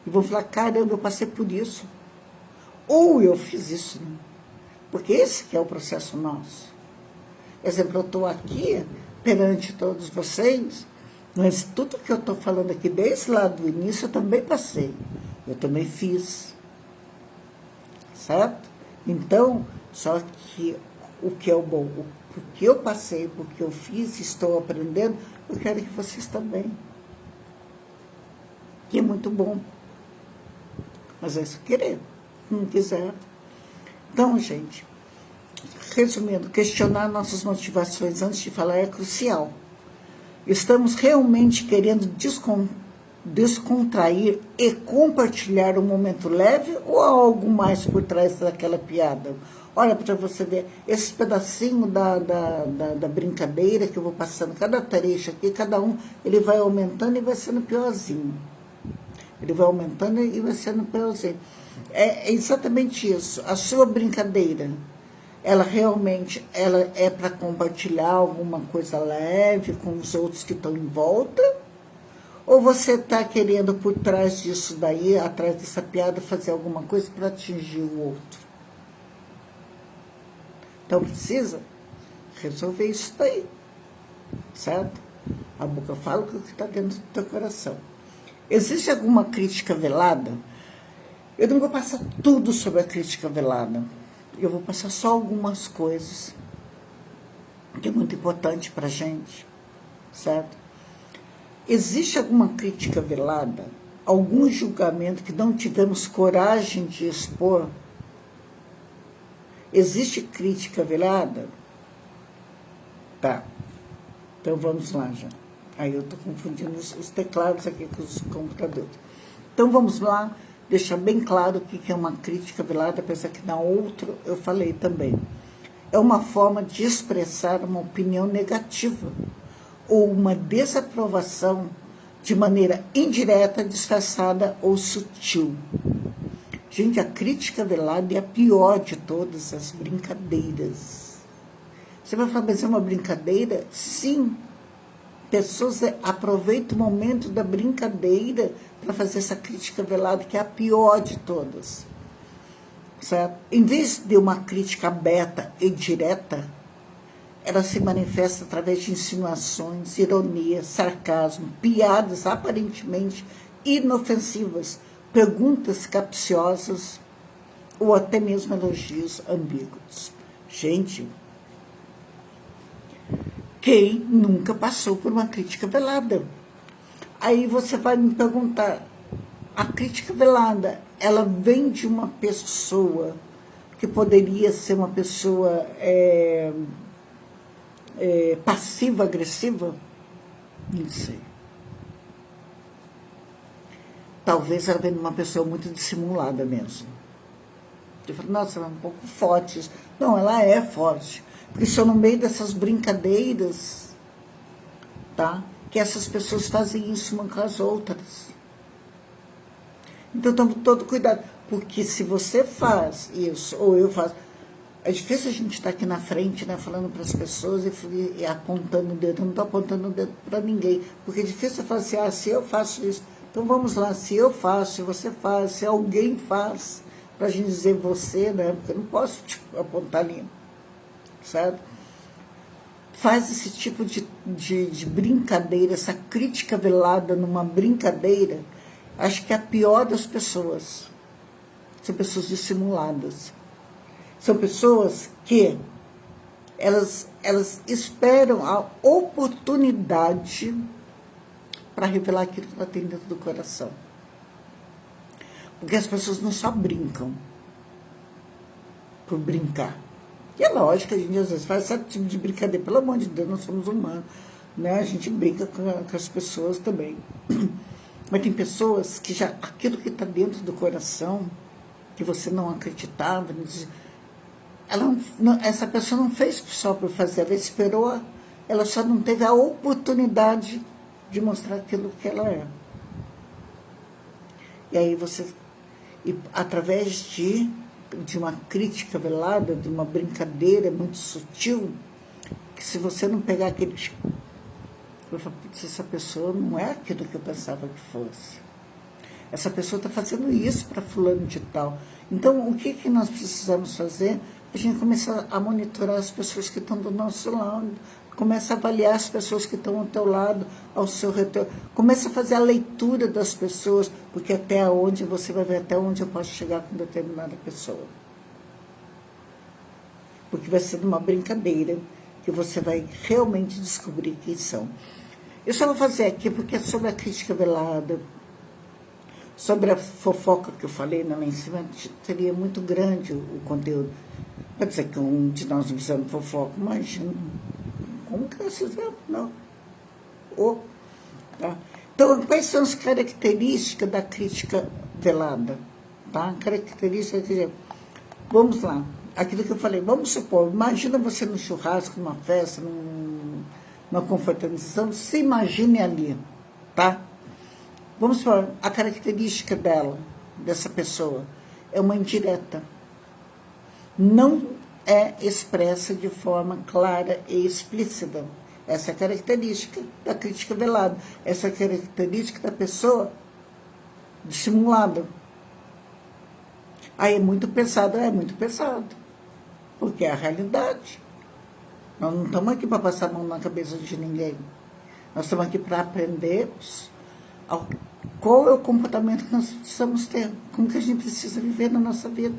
E vão falar, caramba, eu passei por isso. Ou eu fiz isso. Né? Porque esse que é o processo nosso. Exemplo, eu estou aqui perante todos vocês, mas tudo que eu estou falando aqui, desde lá do início, eu também passei. Eu também fiz. Certo? Então, só que o que é o bom, o que eu passei, o que eu fiz, estou aprendendo, eu quero que vocês também. Que é muito bom. Mas é só querer. Não quiser. Então, gente, resumindo, questionar nossas motivações antes de falar é crucial. Estamos realmente querendo descontrair e compartilhar um momento leve ou há algo mais por trás daquela piada? Olha, para você ver, esse pedacinho da brincadeira que eu vou passando, cada trecho aqui, cada um, ele vai aumentando e vai sendo piorzinho. Ele vai aumentando e vai sendo piorzinho. É exatamente isso. A sua brincadeira, ela realmente é para compartilhar alguma coisa leve com os outros que estão em volta? Ou você está querendo, por trás disso daí, atrás dessa piada, fazer alguma coisa para atingir o outro? Então, precisa resolver isso daí, certo? A boca fala o que está dentro do teu coração. Existe alguma crítica velada? Eu não vou passar tudo sobre a crítica velada. Eu vou passar só algumas coisas que é muito importante para a gente, certo? Existe alguma crítica velada? Algum julgamento que não tivemos coragem de expor? Existe crítica velada? Tá. Então vamos lá já. Aí eu estou confundindo os teclados aqui com os computadores. Então vamos lá, deixar bem claro o que é uma crítica velada, apesar que na outra eu falei também. É uma forma de expressar uma opinião negativa ou uma desaprovação de maneira indireta, disfarçada ou sutil. Gente, a crítica velada é a pior de todas as brincadeiras. Você vai falar, mas é uma brincadeira? Sim. Pessoas aproveitam o momento da brincadeira para fazer essa crítica velada, que é a pior de todas. Certo? Em vez de uma crítica aberta e direta, ela se manifesta através de insinuações, ironia, sarcasmo, piadas aparentemente inofensivas, perguntas capciosas ou até mesmo elogios ambíguos. Gente, quem nunca passou por uma crítica velada? Aí você vai me perguntar, a crítica velada, ela vem de uma pessoa que poderia ser uma pessoa passiva-agressiva? Não sei. Talvez ela venha de uma pessoa muito dissimulada mesmo. Eu falo, nossa, ela é um pouco forte. Não, ela é forte. Porque só no meio dessas brincadeiras, tá? Que essas pessoas fazem isso umas com as outras. Então, tome todo cuidado. Porque se você faz isso, ou eu faço... É difícil a gente estar aqui na frente, né, falando para as pessoas e apontando o dedo. Eu não estou apontando o dedo para ninguém. Porque é difícil falar assim, ah, se eu faço isso... Então, vamos lá. Se eu faço, se você faz, se alguém faz, para a gente dizer você, né? Porque eu não posso apontar ali. Certo? Faz esse tipo de brincadeira, essa crítica velada numa brincadeira, acho que é a pior das pessoas. São pessoas dissimuladas. São pessoas que elas esperam a oportunidade para revelar aquilo que ela tem dentro do coração. Porque as pessoas não só brincam por brincar. E é lógico que a gente às vezes faz certo tipo de brincadeira. Pelo amor de Deus, nós somos humanos. Né? A gente brinca com as pessoas também. Mas tem pessoas que já, aquilo que está dentro do coração, que você não acreditava, essa pessoa não fez só por fazer, ela esperou, ela só não teve a oportunidade de mostrar aquilo que ela é. E aí você, através de uma crítica velada, de uma brincadeira muito sutil, que se você não pegar aquele... Eu falo, putz, essa pessoa não é aquilo que eu pensava que fosse. Essa pessoa está fazendo isso para fulano de tal. Então, o que nós precisamos fazer? A gente começa a monitorar as pessoas que estão do nosso lado, começa a avaliar as pessoas que estão ao teu lado, ao seu retorno, começa a fazer a leitura das pessoas, porque até onde você vai ver até onde eu posso chegar com determinada pessoa. Porque vai ser uma brincadeira que você vai realmente descobrir quem são. Eu só vou fazer aqui porque é sobre a crítica velada, sobre a fofoca que eu falei lá em cima, seria muito grande o conteúdo. Pode dizer que um de nós não fizemos fofoca, imagina. Como que nós fizemos? Não. Tá? Então, quais são as características da crítica velada? Tá? Características, vamos lá. Aquilo que eu falei, vamos supor, imagina você num churrasco, numa festa, numa confraternização, se imagine ali, tá? Vamos falar, a característica dela, dessa pessoa, é uma indireta. Não é expressa de forma clara e explícita. Essa é a característica da crítica velada. Essa é a característica da pessoa dissimulada. Aí é muito pesado, porque é a realidade. Nós não estamos aqui para passar a mão na cabeça de ninguém. Nós estamos aqui para aprendermos qual é o comportamento que nós precisamos ter, como que a gente precisa viver na nossa vida,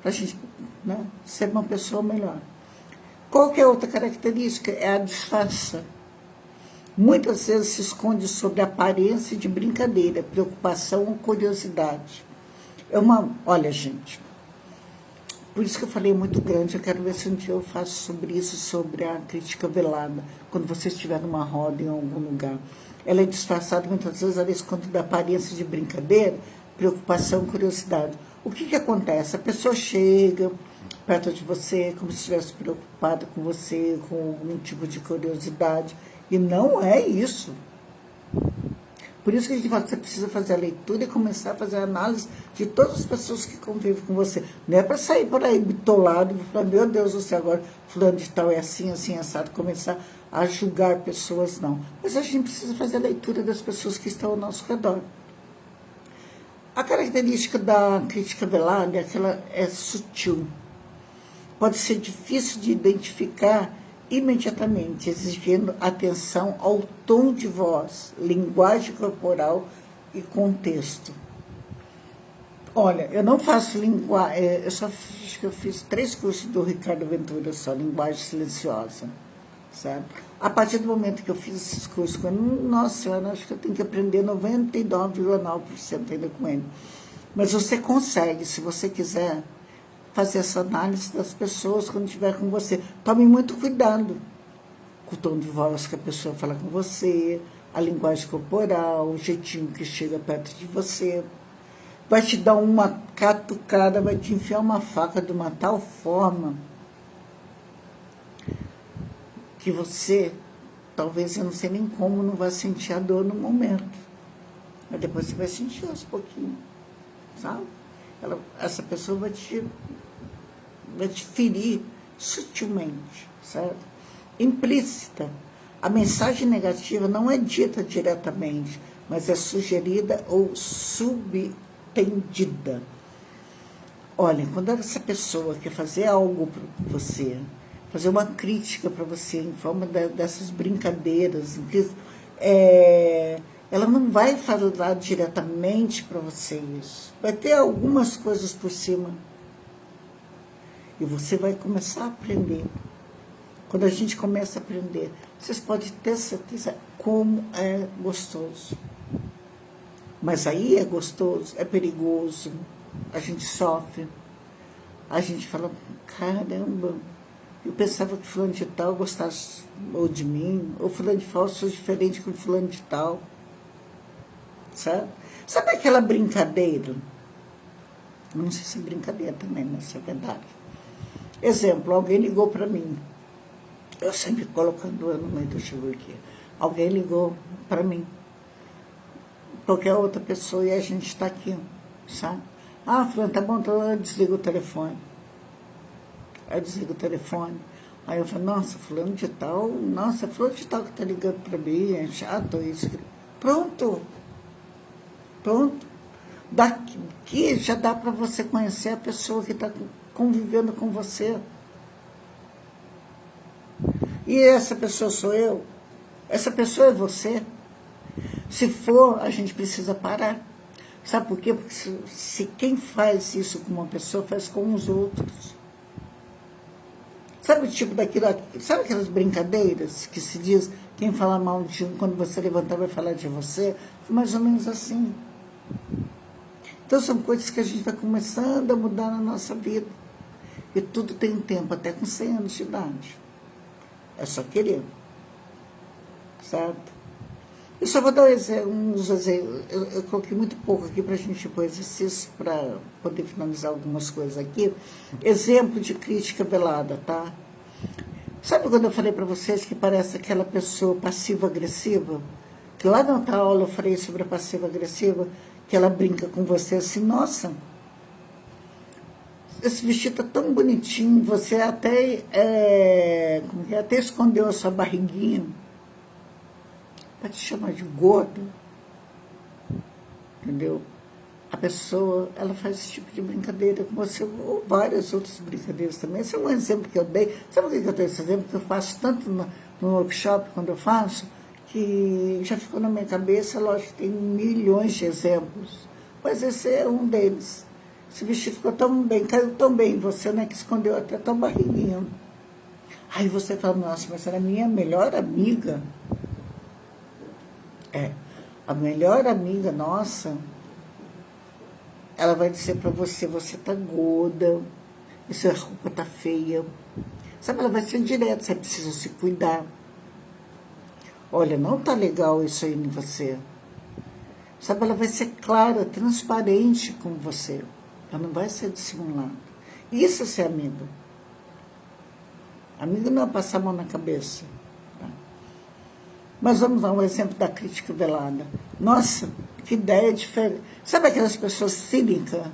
para a gente, né, ser uma pessoa melhor. Qual que é outra característica? É a disfarça. Muitas vezes se esconde sob a aparência de brincadeira, preocupação ou curiosidade. Olha, gente, por isso que eu falei muito grande, eu quero ver se um dia eu faço sobre isso, sobre a crítica velada, quando você estiver numa roda em algum lugar. Ela é disfarçada muitas vezes, ela esconde da aparência de brincadeira, preocupação, curiosidade. O que acontece? A pessoa chega perto de você, como se estivesse preocupada com você, com algum tipo de curiosidade, e não é isso. Por isso que a gente fala que você precisa fazer a leitura e começar a fazer a análise de todas as pessoas que convivem com você. Não é para sair por aí bitolado e falar, meu Deus do céu, agora fulano de tal é assim, assim, assado, começar a julgar pessoas, não. Mas a gente precisa fazer a leitura das pessoas que estão ao nosso redor. A característica da crítica velada é que ela é sutil. Pode ser difícil de identificar imediatamente, exigindo atenção ao tom de voz, linguagem corporal e contexto. Olha, eu não faço linguagem, eu fiz 3 cursos do Ricardo Ventura só, linguagem silenciosa, sabe? A partir do momento que eu fiz esses cursos, nossa senhora, acho que eu tenho que aprender 99,9% ainda com ele. Mas você consegue, se você quiser, fazer essa análise das pessoas quando estiver com você. Tome muito cuidado com o tom de voz que a pessoa fala com você, a linguagem corporal, o jeitinho que chega perto de você. Vai te dar uma catucada, vai te enfiar uma faca de uma tal forma que você, talvez eu não sei nem como, não vai sentir a dor no momento. Mas depois você vai sentir aos pouquinhos, sabe? Essa pessoa vai te ferir sutilmente, certo? Implícita. A mensagem negativa não é dita diretamente, mas é sugerida ou subtendida. Olha, quando essa pessoa quer fazer algo para você, fazer uma crítica para você em forma dessas brincadeiras, ela não vai falar diretamente para você isso. Vai ter algumas coisas por cima. E você vai começar a aprender. Quando a gente começa a aprender, vocês podem ter certeza como é gostoso. Mas aí é gostoso, é perigoso, a gente sofre. A gente fala, caramba, eu pensava que fulano de tal gostasse ou de mim, ou fulano de tal fosse diferente com fulano de tal. Sabe? Sabe aquela brincadeira? Não sei se é brincadeira também, mas é verdade. Exemplo, alguém ligou para mim. Eu sempre colocando no meio do jogo aqui. Alguém ligou para mim. Qualquer outra pessoa e a gente está aqui, sabe? Ah, fulano, tá bom, então eu desligo o telefone. Aí eu desligo o telefone. Aí eu falo, nossa, fulano de tal que tá ligando para mim, é chato isso. Pronto. Daqui já dá para você conhecer a pessoa que está convivendo com você. E essa pessoa sou eu. Essa pessoa é você. Se for, a gente precisa parar. Sabe por quê? Porque se quem faz isso com uma pessoa, faz com os outros. Sabe o tipo daquilo? Sabe aquelas brincadeiras que se diz, quem fala mal de um, quando você levantar vai falar de você? Mais ou menos assim. Então são coisas que a gente vai começando a mudar na nossa vida. E tudo tem tempo, até com 100 anos de idade. É só querer. Certo? Eu só vou dar uns exemplos. Eu coloquei muito pouco aqui para a gente pôr exercício, para poder finalizar algumas coisas aqui. Exemplo de crítica velada, tá? Sabe quando eu falei para vocês que parece aquela pessoa passiva-agressiva? Que lá na outra aula eu falei sobre a passiva-agressiva, que ela brinca com você assim, nossa, esse vestido tá tão bonitinho, você até, até escondeu a sua barriguinha para te chamar de gorda, entendeu? A pessoa, ela faz esse tipo de brincadeira com você, ou várias outras brincadeiras também. Esse é um exemplo que eu dei. Sabe por que eu dei esse exemplo? Que eu faço tanto no workshop, quando eu faço, que já ficou na minha cabeça. Lógico que tem milhões de exemplos, mas esse é um deles. Esse vestido ficou tão bem, caiu tão bem em você, né, que escondeu até a tua barriguinha. Aí você fala, nossa, mas era a minha melhor amiga. A melhor amiga nossa, ela vai dizer para você, você tá gorda, essa roupa tá feia. Sabe, ela vai ser direta, você precisa se cuidar. Olha, não tá legal isso aí em você. Sabe, ela vai ser clara, transparente com você. Ela não vai ser dissimulada. Isso é ser amigo. Amigo não é passar a mão na cabeça. Tá? Mas vamos dar um exemplo da crítica velada. Nossa, que ideia diferente. Sabe aquelas pessoas cínicas?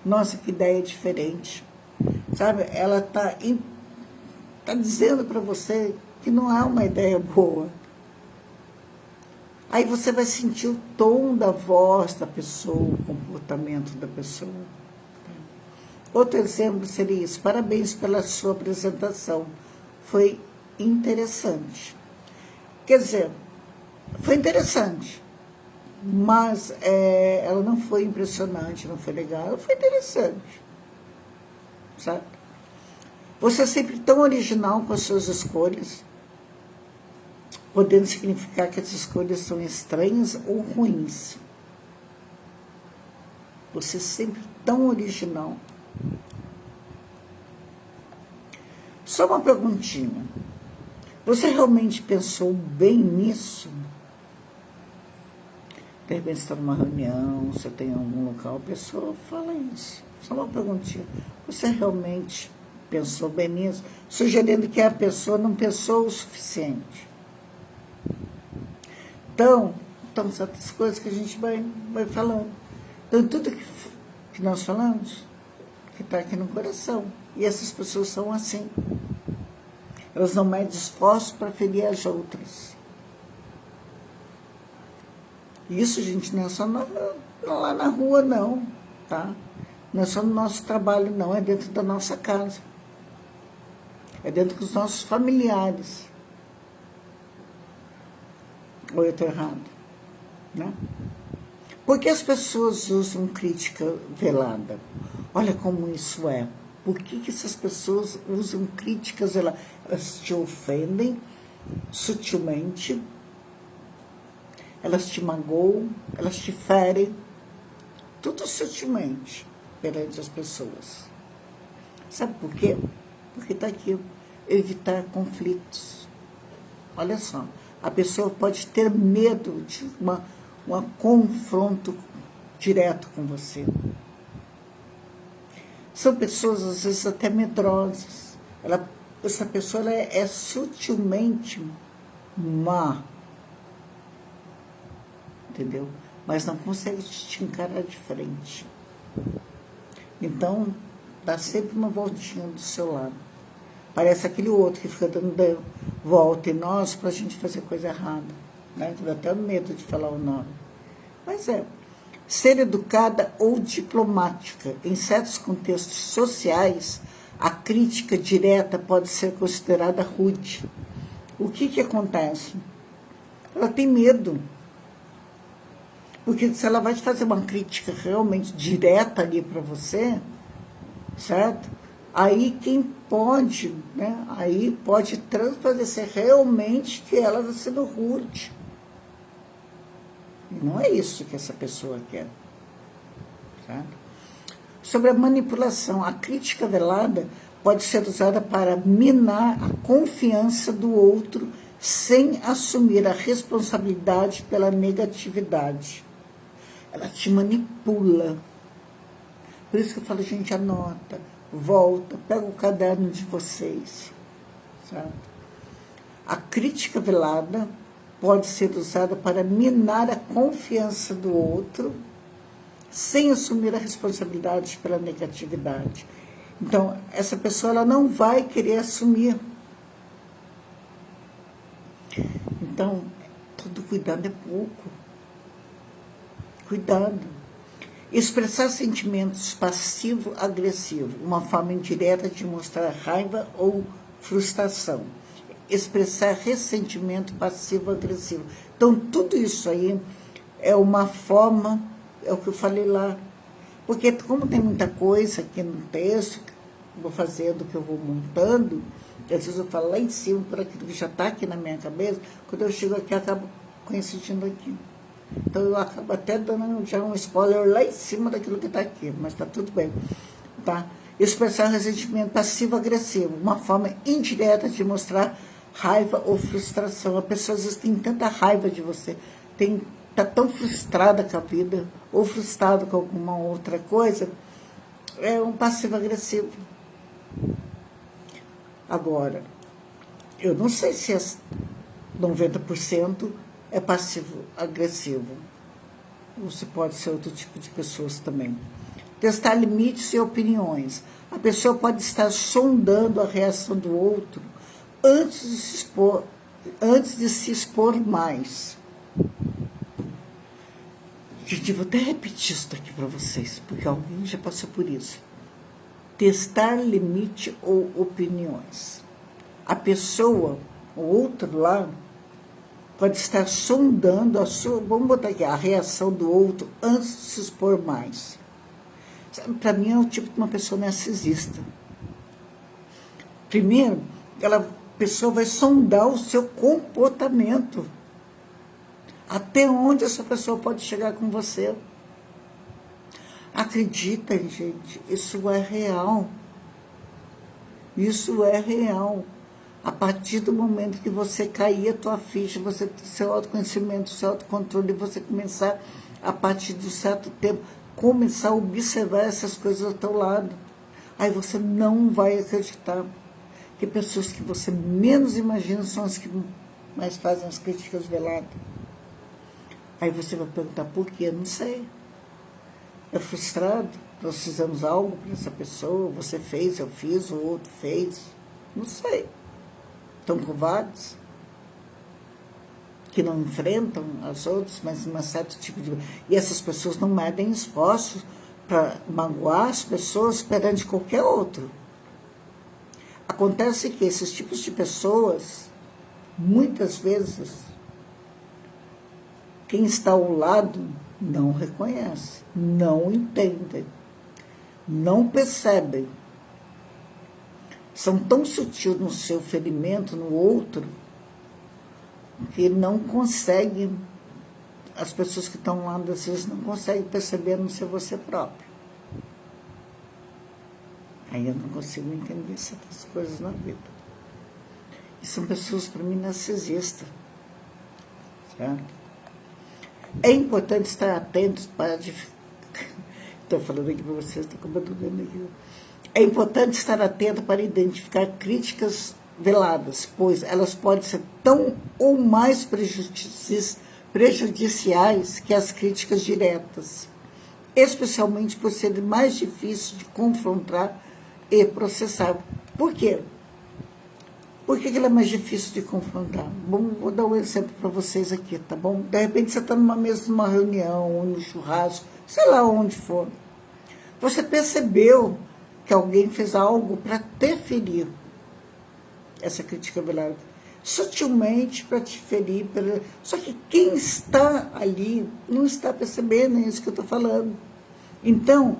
Nossa, que ideia diferente. Sabe, ela tá dizendo para você que não é uma ideia boa. Aí você vai sentir o tom da voz da pessoa, o comportamento da pessoa. Outro exemplo seria isso. Parabéns pela sua apresentação. Foi interessante. Quer dizer, foi interessante, mas ela não foi impressionante, não foi legal, ela foi interessante. Sabe? Você é sempre tão original com as suas escolhas, podendo significar que as escolhas são estranhas ou ruins. Você é sempre tão original. Só uma perguntinha. Você realmente pensou bem nisso? De repente você está numa reunião, você tem algum local, a pessoa fala isso. Só uma perguntinha. Você realmente pensou bem nisso? Sugerindo que a pessoa não pensou o suficiente. Então certas coisas que a gente vai falando. Então, tudo que nós falamos, que está aqui no coração. E essas pessoas são assim. Elas não medem esforço para ferir as outras. Isso, gente, não é só lá na rua, não, tá? Não é só no nosso trabalho, não. É dentro da nossa casa. É dentro dos nossos familiares. Ou eu estou errado? Né? Por que as pessoas usam crítica velada? Olha como isso é. Por que essas pessoas usam críticas veladas? Elas te ofendem sutilmente, elas te magoam, elas te ferem, tudo sutilmente perante as pessoas. Sabe por quê? Porque está aqui, evitar conflitos. Olha só, a pessoa pode ter medo de um confronto direto com você. São pessoas, às vezes, até medrosas. Essa pessoa ela é sutilmente má. Entendeu? Mas não consegue te encarar de frente. Então, dá sempre uma voltinha do seu lado. Parece aquele outro que fica dando volta em nós para a gente fazer coisa errada. Né? Dá até medo de falar o nome. Mas ser educada ou diplomática. Em certos contextos sociais, a crítica direta pode ser considerada rude. O que acontece? Ela tem medo. Porque se ela vai fazer uma crítica realmente direta ali para você, certo? Aí quem pode, né? Aí pode transparecer realmente que ela está sendo rude. E não é isso que essa pessoa quer. Certo? Sobre a manipulação, a crítica velada pode ser usada para minar a confiança do outro sem assumir a responsabilidade pela negatividade. Ela te manipula. Por isso que eu falo, gente, anota, volta, pega o caderno de vocês. Certo? A crítica velada pode ser usada para minar a confiança do outro, sem assumir a responsabilidade pela negatividade. Então, essa pessoa ela não vai querer assumir. Então, todo cuidado é pouco. Cuidado. Expressar sentimentos passivo-agressivo, uma forma indireta de mostrar raiva ou frustração. Expressar ressentimento passivo-agressivo. Então, tudo isso aí é uma forma, é o que eu falei lá. Porque como tem muita coisa aqui no texto, vou fazendo, que eu vou montando, às vezes eu falo lá em cima, por aquilo que já está aqui na minha cabeça, quando eu chego aqui, eu acabo coincidindo aqui. Então, eu acabo até dando já um spoiler lá em cima daquilo que está aqui, mas está tudo bem. Tá? Expressar ressentimento passivo-agressivo, uma forma indireta de mostrar raiva ou frustração. A pessoa, às vezes, tem tanta raiva de você, está tão frustrada com a vida, ou frustrado com alguma outra coisa, é um passivo-agressivo. Agora, eu não sei se é 90% é passivo-agressivo. Você pode ser outro tipo de pessoas também. Testar limites e opiniões. A pessoa pode estar sondando a reação do outro antes de se expor mais. Gente, vou até repetir isso aqui para vocês, porque alguém já passou por isso. Testar limite ou opiniões. A pessoa, o outro lá, pode estar sondando a sua, vamos botar aqui, a reação do outro antes de se expor mais. Para mim é o tipo de uma pessoa narcisista. Primeiro, a pessoa vai sondar o seu comportamento. Até onde essa pessoa pode chegar com você. Acreditem, gente, isso é real. Isso é real. A partir do momento que você cair a tua ficha, você ter seu autoconhecimento, seu autocontrole, você começar, a partir de um certo tempo, começar a observar essas coisas ao teu lado. Aí você não vai acreditar que pessoas que você menos imagina são as que mais fazem as críticas veladas. Aí você vai perguntar por quê? Não sei. É frustrado? Nós fizemos algo para essa pessoa, você fez, eu fiz, o outro fez. Não sei. Estão covardes, que não enfrentam as outras, mas um certo tipo de... E essas pessoas não medem esforços para magoar as pessoas perante qualquer outro. Acontece que esses tipos de pessoas, muitas vezes, quem está ao lado não reconhece, não entende, não percebe. São tão sutis no seu ferimento, no outro, que não conseguem, as pessoas que estão lá, às vezes, não conseguem perceber no ser você próprio. Aí eu não consigo entender certas coisas na vida. E são pessoas, para mim, narcisistas. Certo? É importante estar atento para... Estou falando aqui para vocês, estou acabando aqui. É importante estar atento para identificar críticas veladas, pois elas podem ser tão ou mais prejudiciais que as críticas diretas, especialmente por serem mais difíceis de confrontar e processar. Por quê? Por que ela é mais difícil de confrontar? Vou dar um exemplo para vocês aqui, tá bom? De repente você está numa mesa, numa reunião, ou no churrasco, sei lá onde for. Você percebeu que alguém fez algo para te ferir. Essa crítica velada. Sutilmente para te ferir. Só que quem está ali não está percebendo, é isso que eu estou falando. Então,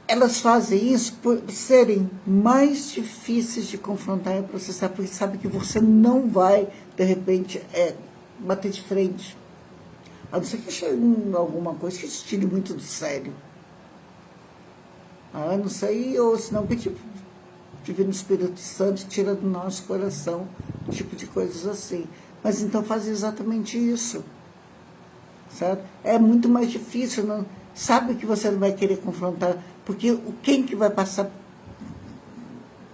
elas fazem isso por serem mais difíceis de confrontar e processar, porque sabe que você não vai, de repente, bater de frente. A não ser que chegue alguma coisa que te tire muito do sério. Ah, não sei, ou senão que tipo, Divino Espírito Santo tira do nosso coração, tipo de coisas assim. Mas então faz exatamente isso. Certo? É muito mais difícil, não? Sabe que você não vai querer confrontar, porque quem que vai passar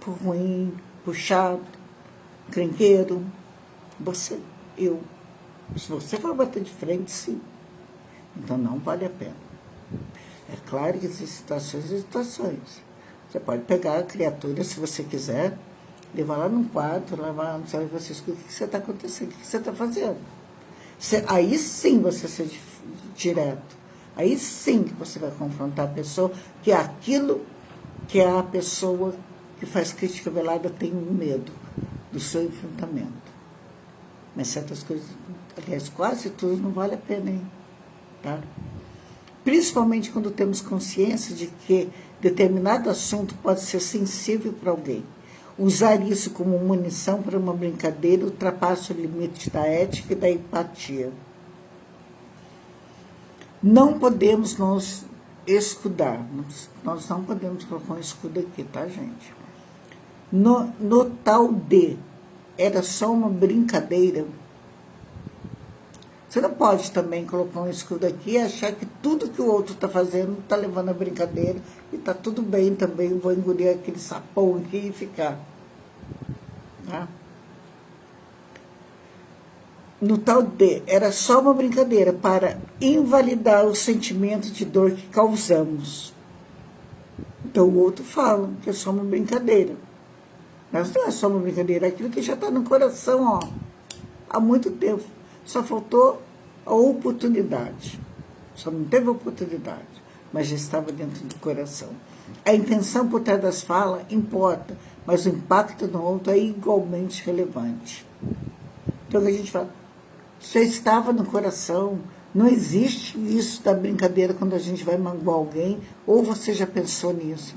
por ruim, por chato, crenqueiro? Você, eu. Se você for bater de frente, sim. Então não vale a pena. É claro que existem situações e situações. Você pode pegar a criatura, se você quiser, levar lá num quarto, levar, não sei, você escuta o que você está acontecendo, o que você está fazendo. Aí sim você ser direto. Aí sim que você vai confrontar a pessoa, que é aquilo que a pessoa que faz crítica velada tem medo do seu enfrentamento. Mas certas coisas, aliás, quase tudo não vale a pena, hein? Tá? Principalmente quando temos consciência de que determinado assunto pode ser sensível para alguém. Usar isso como munição para uma brincadeira ultrapassa o limite da ética e da empatia. Não podemos nos escudar. Nós não podemos colocar um escudo aqui, tá, gente? No tal de era só uma brincadeira. Você não pode também colocar um escudo aqui e achar que tudo que o outro está fazendo está levando a brincadeira e está tudo bem também, vou engolir aquele sapão aqui e ficar. Tá? No tal de, era só uma brincadeira para invalidar o sentimento de dor que causamos. Então o outro fala que é só uma brincadeira. Mas não é só uma brincadeira, é aquilo que já está no coração, ó, há muito tempo. Só faltou a oportunidade. Só não teve oportunidade, mas já estava dentro do coração. A intenção por trás das falas importa, mas o impacto no outro é igualmente relevante. Então a gente fala, já estava no coração, não existe isso da brincadeira quando a gente vai magoar alguém, ou você já pensou nisso,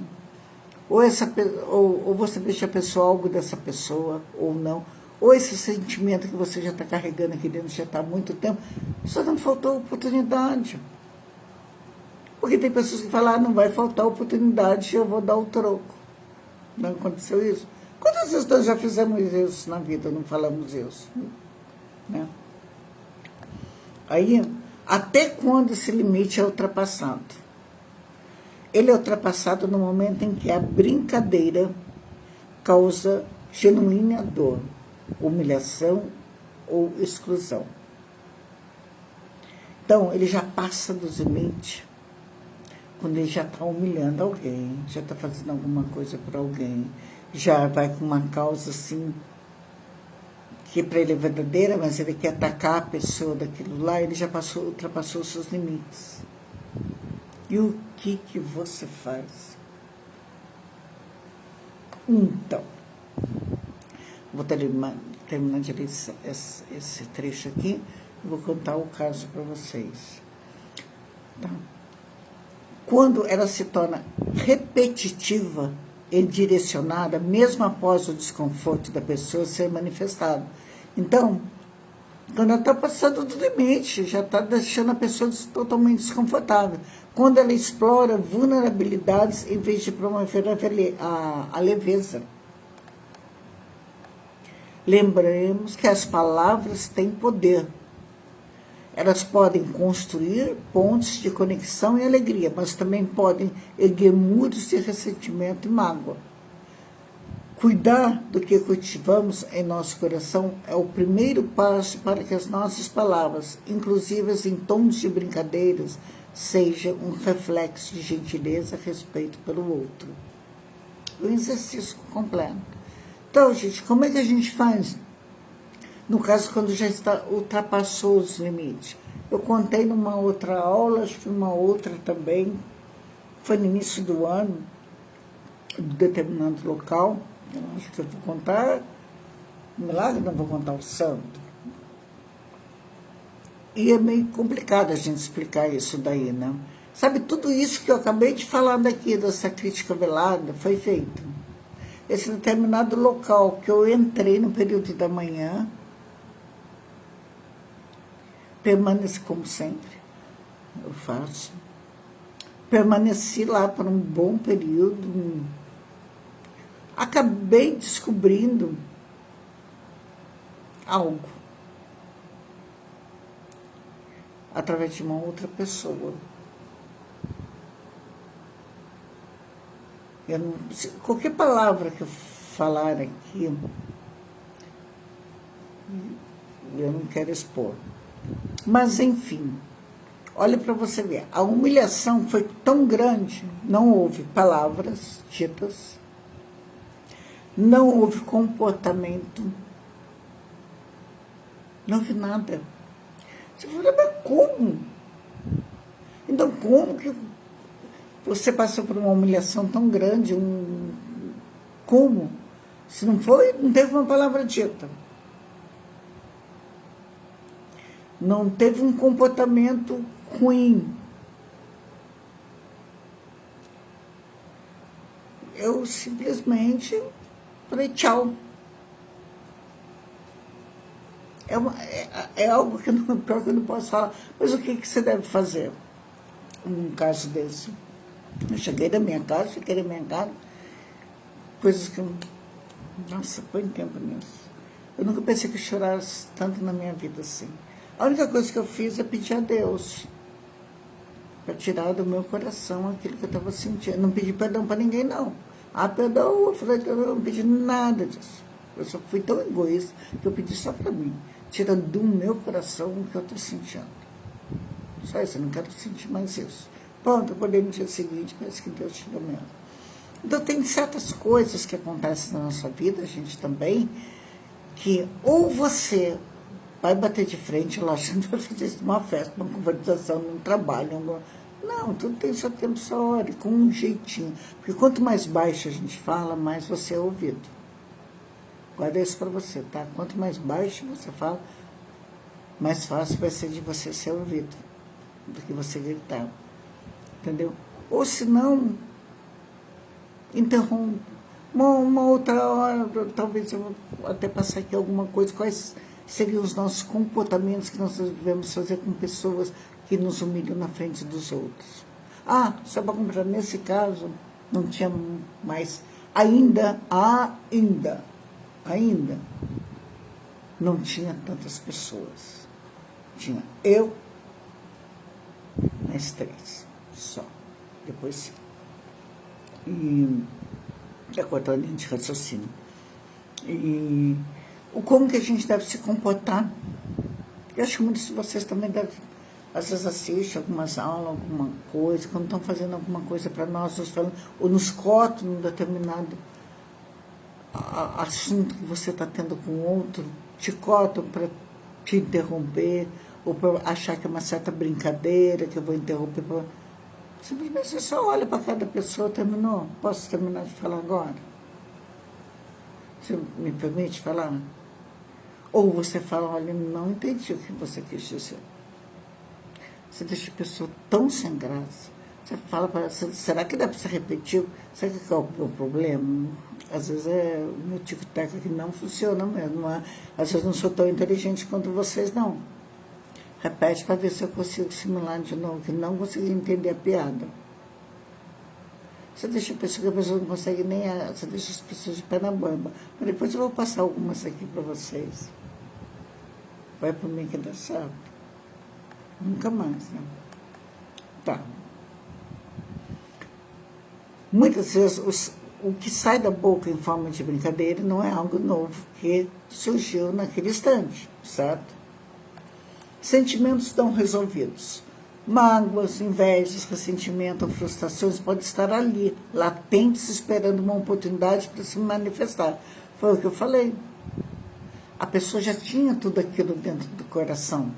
ou você deixa a pessoa algo dessa pessoa, ou não. Ou esse sentimento que você já está carregando aqui dentro, já está há muito tempo, só não faltou oportunidade. Porque tem pessoas que falam, não vai faltar oportunidade, eu vou dar o troco. Não aconteceu isso? Quantas vezes nós já fizemos isso na vida, não falamos isso? Né? Aí, até quando esse limite é ultrapassado? Ele é ultrapassado no momento em que a brincadeira causa genuína dor, humilhação ou exclusão. Então, ele já passa dos limites quando ele já está humilhando alguém, já está fazendo alguma coisa para alguém, já vai com uma causa assim, que para ele é verdadeira, mas ele quer atacar a pessoa daquilo lá, ele já ultrapassou os seus limites. E o que você faz? Então, vou terminar de ler esse trecho aqui, e vou contar o caso para vocês. Tá? Quando ela se torna repetitiva e direcionada, mesmo após o desconforto da pessoa ser manifestado. Então, quando ela está passando do limite, já está deixando a pessoa totalmente desconfortável. Quando ela explora vulnerabilidades em vez de promover a leveza. Lembremos que as palavras têm poder. Elas podem construir pontes de conexão e alegria, mas também podem erguer muros de ressentimento e mágoa. Cuidar do que cultivamos em nosso coração é o primeiro passo para que as nossas palavras, inclusive em tons de brincadeiras, sejam um reflexo de gentileza e respeito pelo outro. Um exercício completo. Então, gente, como é que a gente faz? No caso, quando já ultrapassou os limites. Eu contei numa outra aula, acho que numa outra também, foi no início do ano, de determinado local. Eu acho que eu vou contar milagre, não vou contar o santo. E é meio complicado a gente explicar isso daí, né? Sabe, tudo isso que eu acabei de falar daqui, dessa crítica velada, foi feito. Esse determinado local que eu entrei no período da manhã, permaneci como sempre, eu faço. Permaneci lá por um bom período. Acabei descobrindo algo através de uma outra pessoa. Qualquer palavra que eu falar aqui, eu não quero expor, Mas, enfim, olha para você ver, a humilhação foi tão grande, não houve palavras ditas, não houve comportamento, não houve nada. Você fala, mas como? Então, como que você passou por uma humilhação tão grande? Como? Se não foi, não teve uma palavra dita. Não teve um comportamento ruim. Eu simplesmente falei tchau. É algo que eu não posso falar. Mas o que você deve fazer num caso desse? Eu cheguei da minha casa, fiquei na minha casa, coisas que eu... Nossa, põe tempo nisso. Eu nunca pensei que eu chorasse tanto na minha vida assim. A única coisa que eu fiz é pedir a Deus para tirar do meu coração aquilo que eu estava sentindo. Não pedi perdão para ninguém, não. Ah, perdão, eu falei, eu não pedi nada disso. Eu só fui tão egoísta que eu pedi só para mim. Tira do meu coração o que eu estou sentindo. Só isso, eu não quero sentir mais isso. Pronto, eu acordei no dia seguinte, parece que Deus tirou mesmo. Então, tem certas coisas que acontecem na nossa vida, a gente também, que ou você vai bater de frente, lá, você não vai fazer isso numa festa, numa conversação, num trabalho, não, tudo tem seu tempo, sua hora, com um jeitinho. Porque quanto mais baixo a gente fala, mais você é ouvido. Guarda isso para você, tá? Quanto mais baixo você fala, mais fácil vai ser de você ser ouvido do que você gritar. Entendeu? Ou se não, interrompa. Uma outra hora, talvez eu vou até passar aqui alguma coisa, quais seriam os nossos comportamentos que nós devemos fazer com pessoas que nos humilham na frente dos outros. Ah, só para comprar, nesse caso, não tinha mais, ainda não tinha tantas pessoas. Tinha eu, mais 3, só. Depois sim. E agora a linha de raciocínio. E como que a gente deve se comportar? Eu acho que muitos de vocês também devem, às vezes assistem algumas aulas, alguma coisa, quando estão fazendo alguma coisa para nós falando, ou nos cortam num determinado assunto que você está tendo com outro, te cortam para te interromper, ou para achar que é uma certa brincadeira, que eu vou interromper. Simplesmente você só olha para cada pessoa, terminou? Posso terminar de falar agora? Você me permite falar? Ou você fala, olha, não entendi o que você quis dizer. Você deixa a pessoa tão sem graça. Você fala para ela, será que dá para você repetir? Sabe o que é o problema? Às vezes é o meu tic-tac que não funciona mesmo. Não é? Às vezes não sou tão inteligente quanto vocês, não. Repete para ver se eu consigo simular de novo, que não consegui entender a piada. Você deixa a pessoa que a pessoa não consegue nem... Você deixa as pessoas de pé na bamba. Mas depois eu vou passar algumas aqui para vocês. Vai por mim que dá certo. Nunca mais, né? Tá. Muitas vezes o que sai da boca em forma de brincadeira não é algo novo que surgiu naquele instante, certo? Sentimentos não resolvidos. Mágoas, invejas, ressentimento ou frustrações podem estar ali, latentes, esperando uma oportunidade para se manifestar. Foi o que eu falei. A pessoa já tinha tudo aquilo dentro do coração,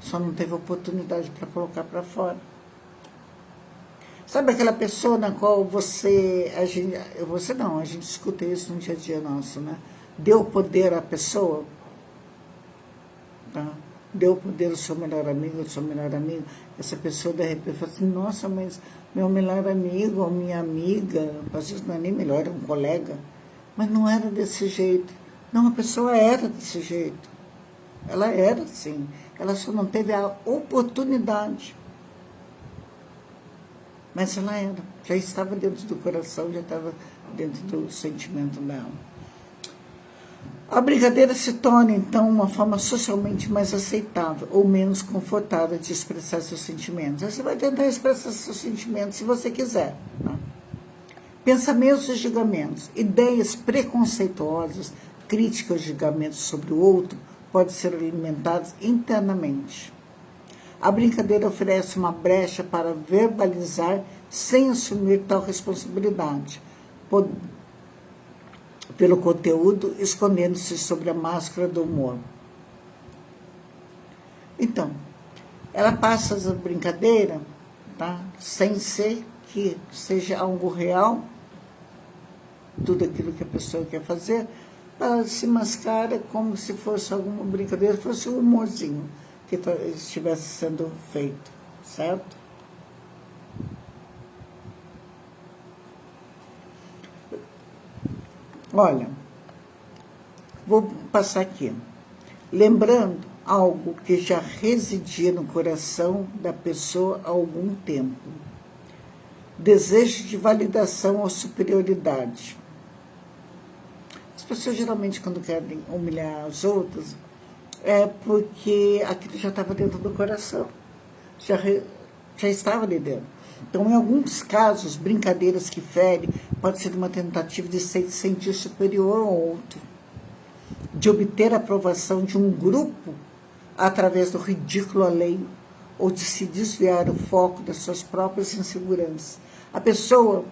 só não teve oportunidade para colocar para fora. Sabe aquela pessoa na qual a gente escuta isso no dia a dia nosso, né? Deu poder à pessoa, tá? Deu poder ao seu melhor amigo, ao seu melhor amigo. Essa pessoa, de repente, fala assim, nossa, mas meu melhor amigo, ou minha amiga, às vezes não é nem melhor, é um colega, mas não era desse jeito. Não, a pessoa era desse jeito. Ela era assim. Ela só não teve a oportunidade. Mas ela era. Já estava dentro do coração, já estava dentro do sentimento dela. A brincadeira se torna, então, uma forma socialmente mais aceitável ou menos confortável de expressar seus sentimentos. Aí você vai tentar expressar seus sentimentos se você quiser. Né? Pensamentos e julgamentos, ideias preconceituosas, críticas ou julgamentos sobre o outro podem ser alimentados internamente. A brincadeira oferece uma brecha para verbalizar sem assumir tal responsabilidade, pelo conteúdo, escondendo-se sobre a máscara do humor. Então, ela passa a brincadeira, tá? Sem ser que seja algo real, tudo aquilo que a pessoa quer fazer, ela se mascara como se fosse alguma brincadeira, fosse um humorzinho que estivesse sendo feito, certo? Olha, vou passar aqui. Lembrando algo que já residia no coração da pessoa há algum tempo. Desejo de validação ou superioridade. As pessoas geralmente, quando querem humilhar as outras, é porque aquilo já estava dentro do coração, já estava ali dentro. Então, em alguns casos, brincadeiras que ferem pode ser uma tentativa de se sentir superior ao outro, de obter a aprovação de um grupo através do ridículo alheio ou de se desviar o foco das suas próprias inseguranças. A pessoa,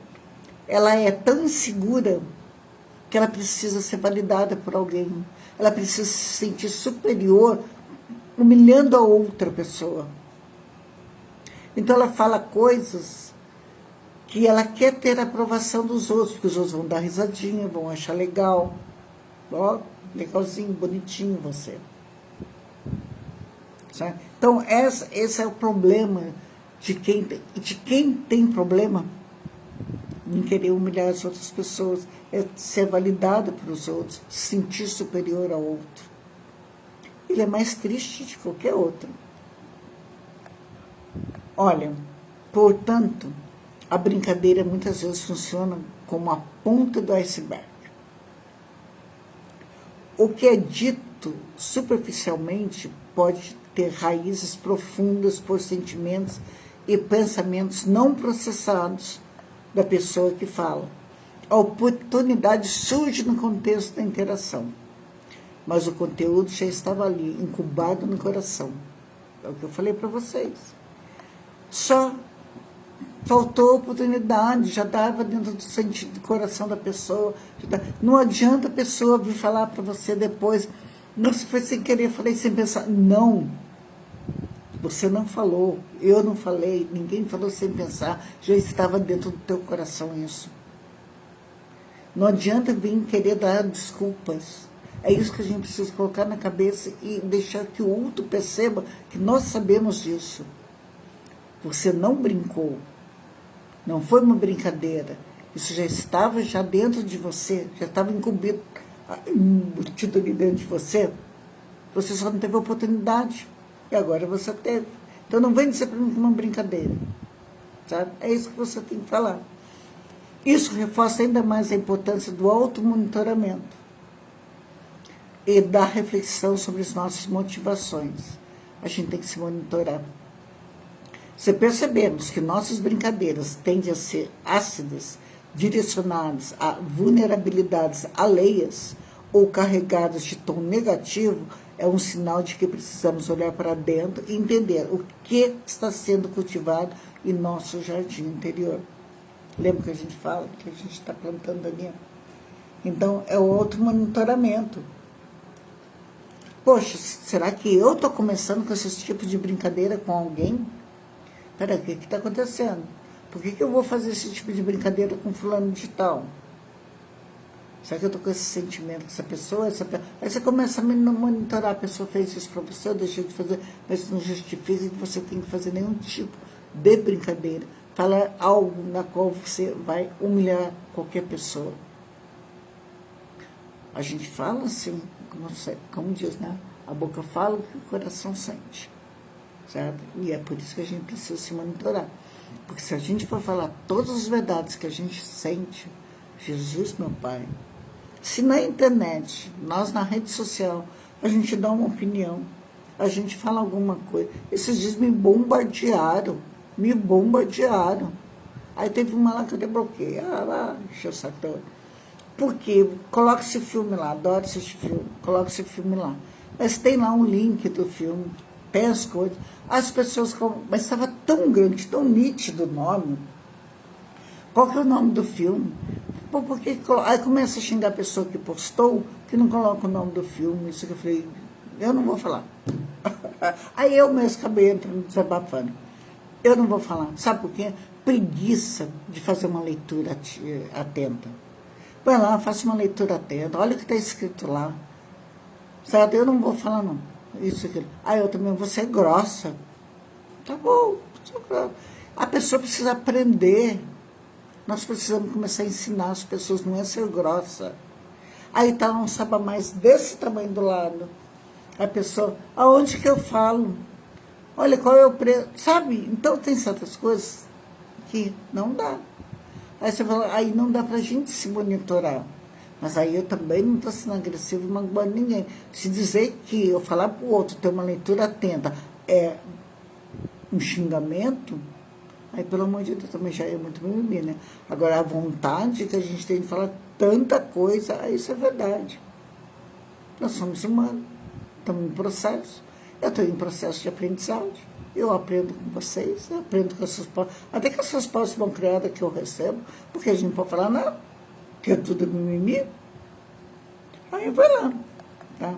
ela é tão insegura que ela precisa ser validada por alguém. Ela precisa se sentir superior, humilhando a outra pessoa. Então ela fala coisas que ela quer ter a aprovação dos outros, porque os outros vão dar risadinha, vão achar legal. Ó, legalzinho, bonitinho você. Sabe? Então esse é o problema de quem tem problema em querer humilhar as outras pessoas, é ser validado pelos outros, se sentir superior ao outro. Ele é mais triste de qualquer outro. Olha, portanto, a brincadeira muitas vezes funciona como a ponta do iceberg. O que é dito superficialmente pode ter raízes profundas por sentimentos e pensamentos não processados da pessoa que fala. A oportunidade surge no contexto da interação, mas o conteúdo já estava ali, incubado no coração. É o que eu falei para vocês. Só faltou oportunidade, já estava dentro do sentido do coração da pessoa. Não adianta a pessoa vir falar para você depois, nossa, foi sem querer, falei sem pensar. Não, você não falou, eu não falei, ninguém falou sem pensar, já estava dentro do teu coração isso. Não adianta vir querer dar desculpas. É isso que a gente precisa colocar na cabeça e deixar que o outro perceba que nós sabemos disso. Você não brincou, não foi uma brincadeira, isso já estava dentro de você, já estava embutido ali dentro de você só não teve oportunidade, e agora você teve. Então não vem dizer para mim que é uma brincadeira, sabe? É isso que você tem que falar. Isso reforça ainda mais a importância do automonitoramento e da reflexão sobre as nossas motivações. A gente tem que se monitorar. Se percebemos que nossas brincadeiras tendem a ser ácidas, direcionadas a vulnerabilidades alheias ou carregadas de tom negativo, é um sinal de que precisamos olhar para dentro e entender o que está sendo cultivado em nosso jardim interior. Lembra que a gente fala que a gente está plantando ali? Então, é o automonitoramento. Poxa, será que eu estou começando com esse tipo de brincadeira com alguém? Peraí, o que está acontecendo? Por que eu vou fazer esse tipo de brincadeira com fulano de tal? Será que eu estou com esse sentimento com essa pessoa? Aí você começa a monitorar, a pessoa fez isso para você, eu deixei de fazer, mas isso não justifica que você tem que fazer nenhum tipo de brincadeira. Falar algo na qual você vai humilhar qualquer pessoa. A gente fala assim, como diz, né? A boca fala o que o coração sente. Certo? E é por isso que a gente precisa se monitorar. Porque se a gente for falar todas as verdades que a gente sente, Jesus, meu Pai, se na internet, nós na rede social, a gente dá uma opinião, a gente fala alguma coisa, esses dias me bombardearam. Aí teve uma lá que eu debloqueei. Deixa eu sacar. Por quê? Coloca esse filme lá, adoro assistir filme, coloca esse filme lá. Mas tem lá um link do filme, tem as coisas. As pessoas, mas estava tão grande, tão nítido o nome. Qual que é o nome do filme? Pô, porque, aí começa a xingar a pessoa que postou, que não coloca o nome do filme. Isso que eu falei, eu não vou falar. Aí eu mesmo acabei entrando desabafando. Eu não vou falar. Sabe por quê? Preguiça de fazer uma leitura atenta. Vai lá, faça uma leitura atenta. Olha o que está escrito lá. Sabe? Eu não vou falar, não. Isso aqui. Aí eu também vou ser grossa. Tá bom. A pessoa precisa aprender. Nós precisamos começar a ensinar as pessoas, não é ser grossa. Aí tá um saba mais desse tamanho do lado. A pessoa, aonde que eu falo? Olha, qual é o preço? Sabe? Então tem certas coisas que não dá. Aí você fala, aí não dá pra gente se monitorar. Mas aí eu também não estou sendo agressivo e magoando ninguém. Se dizer que eu falar para o outro ter uma leitura atenta é um xingamento, aí pelo amor de Deus também já é muito mimimi, né? Agora a vontade que a gente tem de falar tanta coisa, aí isso é verdade. Nós somos humanos, estamos em processo. Eu estou em processo de aprendizagem. Eu aprendo com vocês, eu aprendo com as suas pausas. Até que as suas pausas vão criadas que eu recebo, porque a gente não pode falar nada, que é tudo mimimi. Aí vai lá, tá?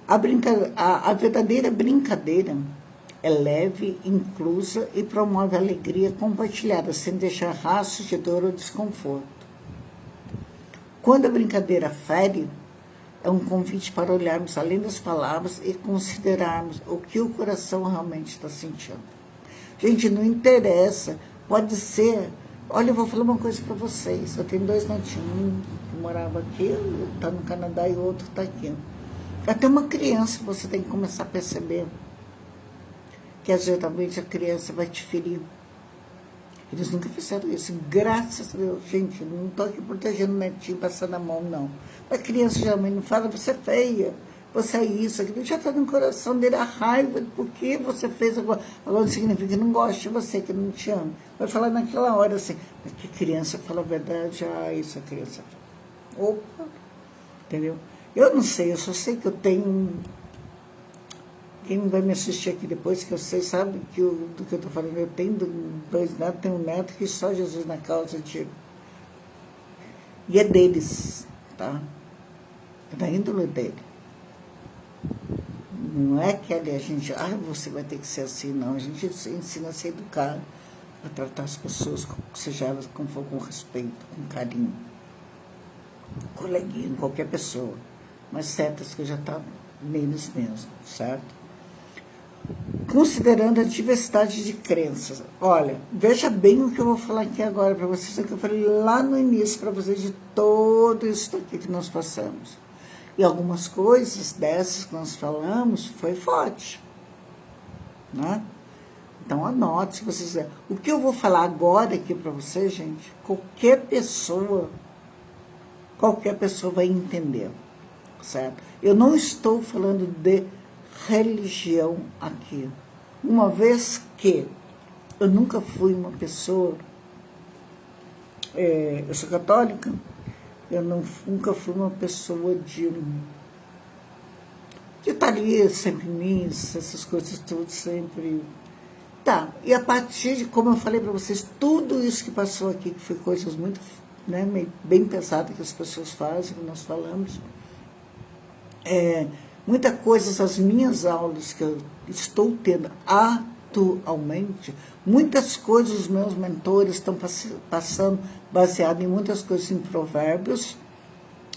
A verdadeira brincadeira é leve, inclusa e promove alegria compartilhada, sem deixar rastros de dor ou desconforto. Quando a brincadeira fere, é um convite para olharmos além das palavras e considerarmos o que o coração realmente está sentindo. Gente, não interessa, pode ser... Olha, eu vou falar uma coisa para vocês. Eu tenho 2 netinhos, um que morava aqui, está no Canadá, e o outro está aqui. Até uma criança você tem que começar a perceber que, geralmente, a criança vai te ferir. Eles nunca fizeram isso, graças a Deus. Gente, não estou aqui protegendo o netinho, passando a mão, não. A criança geralmente não fala, você é feia, você é isso, aquilo. Já está no coração dele a raiva de por que você fez agora. Agora não significa que não gosta de você, que não te ama. Vai falar naquela hora assim, mas que criança fala a verdade, isso a criança fala. Opa, entendeu? Eu não sei, eu só sei que eu tenho... Quem vai me assistir aqui depois, que eu sei, sabe do que eu estou falando. Eu tenho 2 netos, tenho um neto que só Jesus na causa tira. E é deles, tá? É da índole dele. Não é que ali a gente, você vai ter que ser assim, não. A gente ensina a ser educado, a tratar as pessoas, seja elas como for, com respeito, com carinho. Coleguinha, qualquer pessoa. Mas certas que já estão neles mesmo, certo? Considerando a diversidade de crenças. Olha, veja bem o que eu vou falar aqui agora para vocês, o que eu falei lá no início para vocês de todo isso aqui que nós passamos. E algumas coisas dessas que nós falamos foi forte, né? Então anote, se vocês quiserem. O que eu vou falar agora aqui para vocês, gente, qualquer pessoa vai entender, certo? Eu não estou falando de religião aqui, uma vez que eu nunca fui uma pessoa, eu sou católica, eu nunca fui uma pessoa de estar ali sempre em missa, essas coisas tudo sempre. Tá, e a partir de, como eu falei para vocês, tudo isso que passou aqui, que foi coisas muito, né, bem pesadas que as pessoas fazem, que nós falamos, muitas coisas, as minhas aulas que eu estou tendo atualmente, muitas coisas os meus mentores estão passando baseado em muitas coisas em provérbios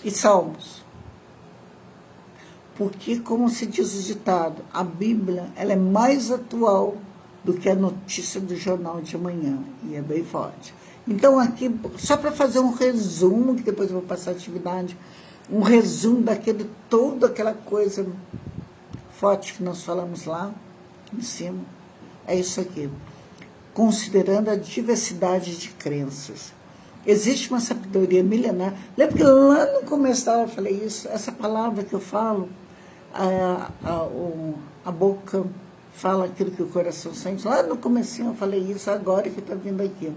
e salmos. Porque, como se diz o ditado, a Bíblia ela é mais atual do que a notícia do jornal de amanhã, e é bem forte. Então aqui, só para fazer um resumo, que depois eu vou passar a atividade, um resumo daquele, toda aquela coisa forte que nós falamos lá em cima, é isso aqui. Considerando a diversidade de crenças. Existe uma sabedoria milenar. Lembra que lá no começo eu falei isso? Essa palavra que eu falo, a boca fala aquilo que o coração sente. Lá no comecinho eu falei isso, agora que está vindo aqui.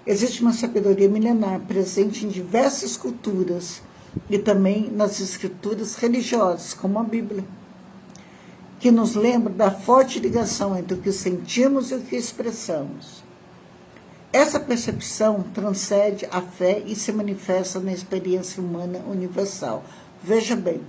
Existe uma sabedoria milenar presente em diversas culturas e também nas escrituras religiosas, como a Bíblia, que nos lembra da forte ligação entre o que sentimos e o que expressamos. Essa percepção transcende a fé e se manifesta na experiência humana universal. Veja bem,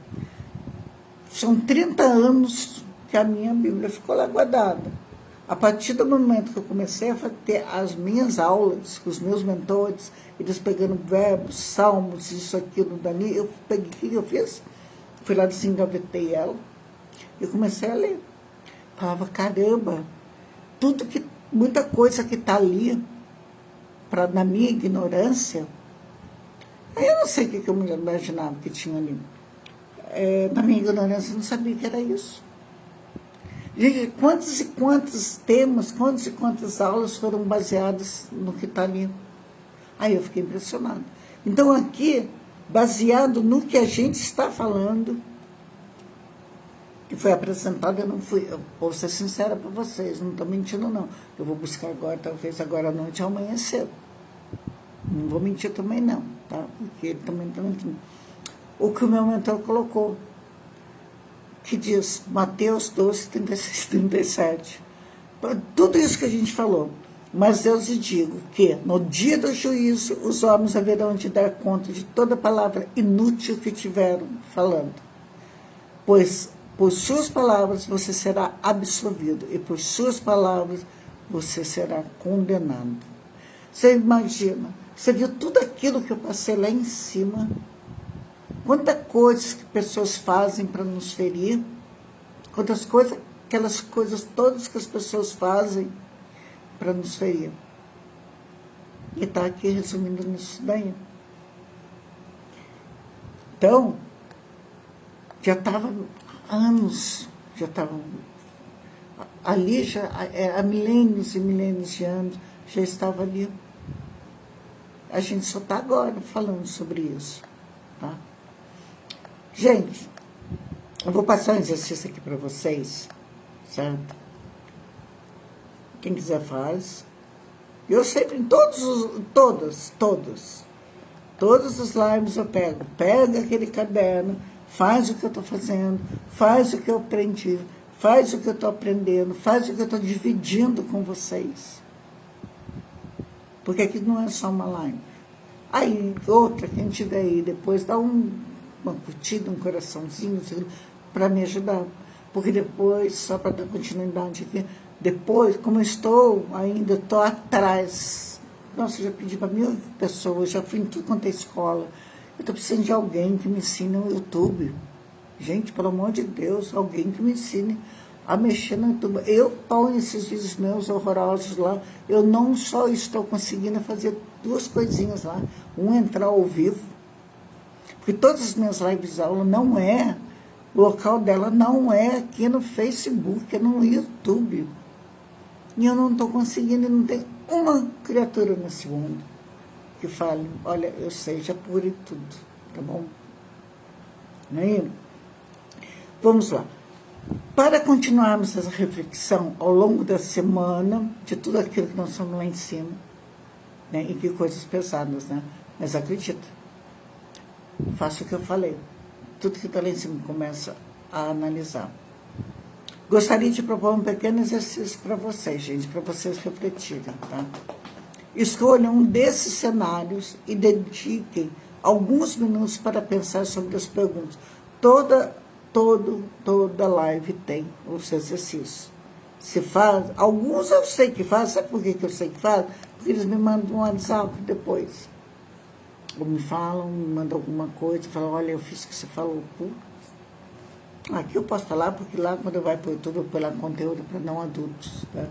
são 30 anos que a minha Bíblia ficou lá guardada. A partir do momento que eu comecei a ter as minhas aulas com os meus mentores, eles pegando verbos, salmos, isso, aquilo, dali, eu peguei, o que eu fiz? Fui lá, desengavetei ela e comecei a ler. Falava, caramba, muita coisa que está ali, na minha ignorância, aí eu não sei o que eu imaginava que tinha ali. Na minha ignorância, eu não sabia que era isso. Gente, quantos e quantos temas, quantas e quantas aulas foram baseadas no que está ali? Aí eu fiquei impressionada. Então, aqui, baseado no que a gente está falando, que foi apresentado, eu não fui, eu vou ser sincera para vocês, não estou mentindo, não. Eu vou buscar agora, talvez agora à noite ou amanhã cedo. Não vou mentir também, não, tá? Porque ele também está mentindo. O que o meu mentor colocou, que diz Mateus 12, 36, 37. Tudo isso que a gente falou. Mas eu lhe digo que no dia do juízo os homens haverão de dar conta de toda palavra inútil que tiveram falando. Pois por suas palavras você será absolvido e por suas palavras você será condenado. Você imagina, você viu tudo aquilo que eu passei lá em cima? Quantas coisas que pessoas fazem para nos ferir, quantas coisas, aquelas coisas todas que as pessoas fazem para nos ferir. E está aqui resumindo nisso daí. Então, já estava há anos, já estava ali, já há milênios e milênios de anos, já estava ali. A gente só está agora falando sobre isso, tá? Gente, eu vou passar um exercício aqui para vocês, certo? Quem quiser faz. Eu sempre, em todos os lives eu pega aquele caderno, faz o que eu estou fazendo, faz o que eu aprendi, faz o que eu estou aprendendo, faz o que eu estou dividindo com vocês. Porque aqui não é só uma live. Aí, outra, quem tiver aí, depois dá uma curtida, um coraçãozinho, para me ajudar. Porque depois, só para dar continuidade aqui, depois, como eu estou ainda, estou atrás. Nossa, eu já pedi para 1000 pessoas, já fui em tudo quanto é escola. Eu estou precisando de alguém que me ensine no YouTube. Gente, pelo amor de Deus, alguém que me ensine a mexer no YouTube. Eu ponho esses vídeos meus horrorosos lá. Eu não só estou conseguindo fazer 2 coisinhas lá. Entrar ao vivo. Porque todas as minhas lives de aula não é, o local dela não é aqui no Facebook, é no YouTube. E eu não estou conseguindo, não tem uma criatura nesse mundo que fale, olha, eu sei, já apurei tudo, tá bom? Aí, vamos lá. Para continuarmos essa reflexão ao longo da semana, de tudo aquilo que nós estamos lá em cima, né? E que coisas pesadas, né? Mas acredita, faça o que eu falei. Tudo que está lá em cima começa a analisar. Gostaria de propor um pequeno exercício para vocês, gente, para vocês refletirem, tá? Escolham um desses cenários e dediquem alguns minutos para pensar sobre as perguntas. Toda live tem os exercícios. Se faz, alguns eu sei que faz, sabe por que eu sei que faz? Porque eles me mandam um WhatsApp depois. Ou me falam, me mandam alguma coisa, falam, olha, eu fiz o que você falou. Aqui eu posso falar, porque lá quando eu vou para o YouTube, eu ponho lá conteúdo para não adultos. Tá?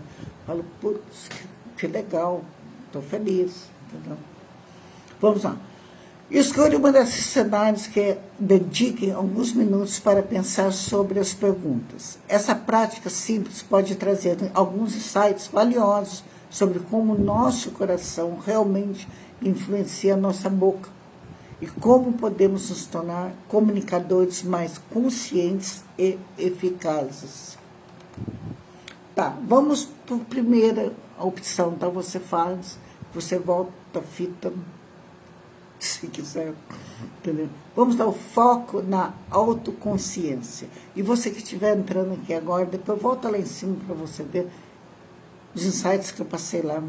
Falo, putz, que legal, estou feliz. Entendeu? Vamos lá. Escolha uma desses cenários que dediquem alguns minutos para pensar sobre as perguntas. Essa prática simples pode trazer alguns insights valiosos sobre como o nosso coração realmente influencia a nossa boca e como podemos nos tornar comunicadores mais conscientes e eficazes. Tá, vamos para a primeira opção. Então, você faz, você volta a fita. se quiser, entendeu? Vamos dar o foco na autoconsciência. E você que estiver entrando aqui agora, depois volta lá em cima para você ver os insights que eu passei lá,